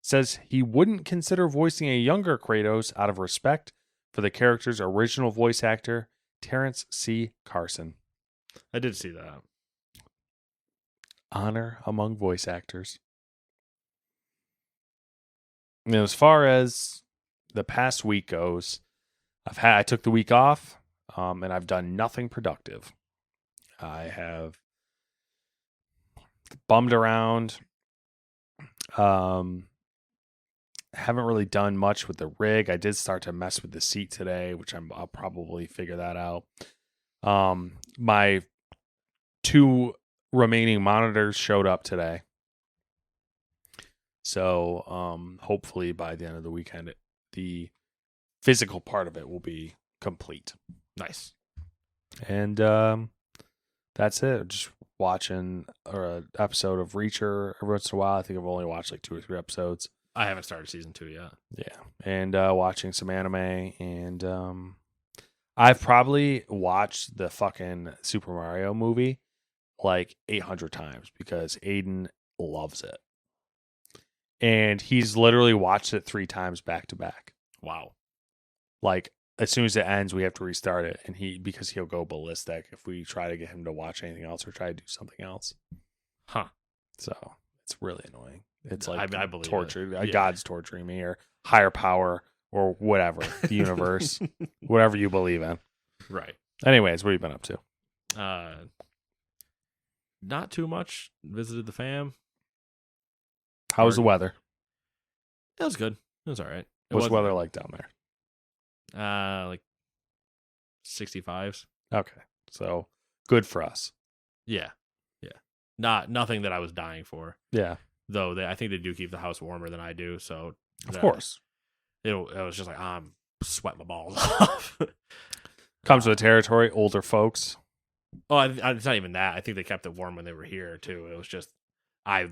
says he wouldn't consider voicing a younger Kratos out of respect for the character's original voice actor, Terrence C. Carson. I did see that. Honor among voice actors. And as far as the past week goes, I took the week off, and I've done nothing productive. I have bummed around. Haven't really done much with the rig. I did start to mess with the seat today, which I'll probably figure that out. My 2 remaining monitors showed up today. So hopefully by the end of the weekend, the physical part of it will be complete. Nice. And that's it. Just watching an episode of Reacher every once in a while. I think I've only watched like 2 or 3 episodes. I haven't started season 2 yet. Yeah. And watching some anime. And I've probably watched the fucking Super Mario movie like 800 times because Aiden loves it. And he's literally watched it 3 times back to back. Wow. Like, as soon as it ends, we have to restart it. And because he'll go ballistic if we try to get him to watch anything else or try to do something else. Huh. So it's really annoying. It's like I believe torture. Yeah. God's torturing me or higher power or whatever. The universe. Whatever you believe in. Right. Anyways, what have you been up to? Not too much. Visited the fam. How was the weather? It was good. It was all right. What's the weather like down there? Like 65s. Okay. So Good for us. Yeah. Nothing that I was dying for. Yeah, Though I think they do keep the house warmer than I do. So of course. it was just like I'm sweating my balls off. Comes with the territory, older folks. Oh, it's not even that. I think they kept it warm when they were here too. It was just I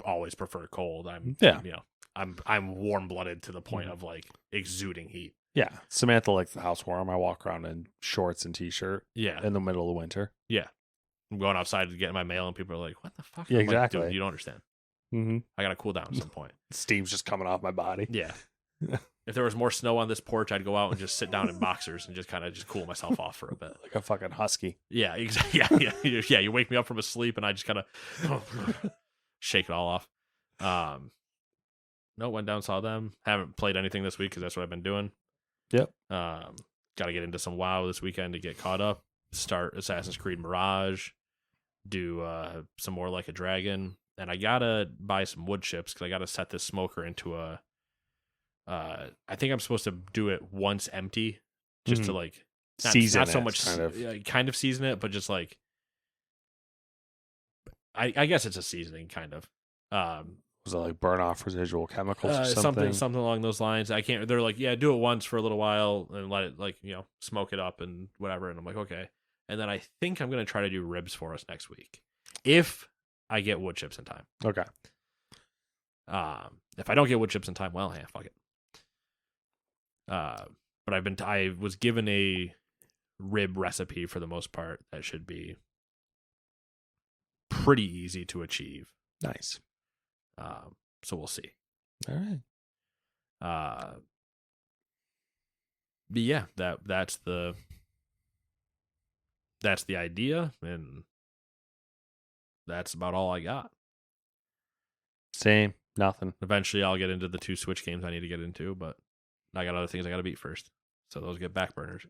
always prefer cold. I'm warm blooded to the point of like exuding heat. Yeah, Samantha likes the house warm. I walk around in shorts and t-shirt Yeah, in the middle of winter. yeah. I'm going outside to get my mail, and people are like, "What the fuck?" Yeah, I'm like, exactly. dude, you don't understand. Mm-hmm. I gotta cool down at some point. Steam's just coming off my body. Yeah. If there was more snow on this porch, I'd go out and just sit down in boxers and just kind of cool myself off for a bit. Like a fucking husky. Yeah, exactly. Yeah. You wake me up from a sleep, and I just kind of shake it all off. No, went down, saw them. Haven't played anything this week because that's what I've been doing. Yep. Got to get into some WoW this weekend to get caught up. Start Assassin's Creed Mirage. Do some more Like a Dragon, and I gotta buy some wood chips because I gotta set this smoker into a. I think I'm supposed to do it once empty, just to like Season not so it, much kind of. season it, but just like I guess it's a seasoning kind of. Was it like burn off residual chemicals or something? Something along those lines. I can't. They're like, yeah, do it once for a little while and let it smoke it up and whatever. And I'm like, okay. And then I think I'm gonna try to do ribs for us next week, if I get wood chips in time. Okay. If I don't get wood chips in time, well, hey, fuck it. But I was given a rib recipe for the most part that should be pretty easy to achieve. Nice. So we'll see. All right. But yeah, that's the idea, and that's about all I got. Same. Nothing. Eventually, I'll get into the 2 Switch games I need to get into, but I got other things I got to beat first. So those get back burners.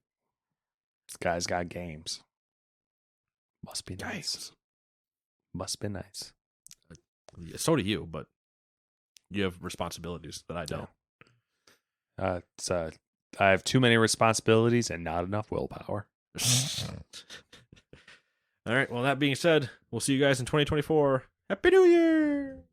This guy's got games. Must be nice. Must be nice. So do you, but you have responsibilities that I don't. I have too many responsibilities and not enough willpower. All right. Well, that being said, we'll see you guys in 2024. Happy New Year!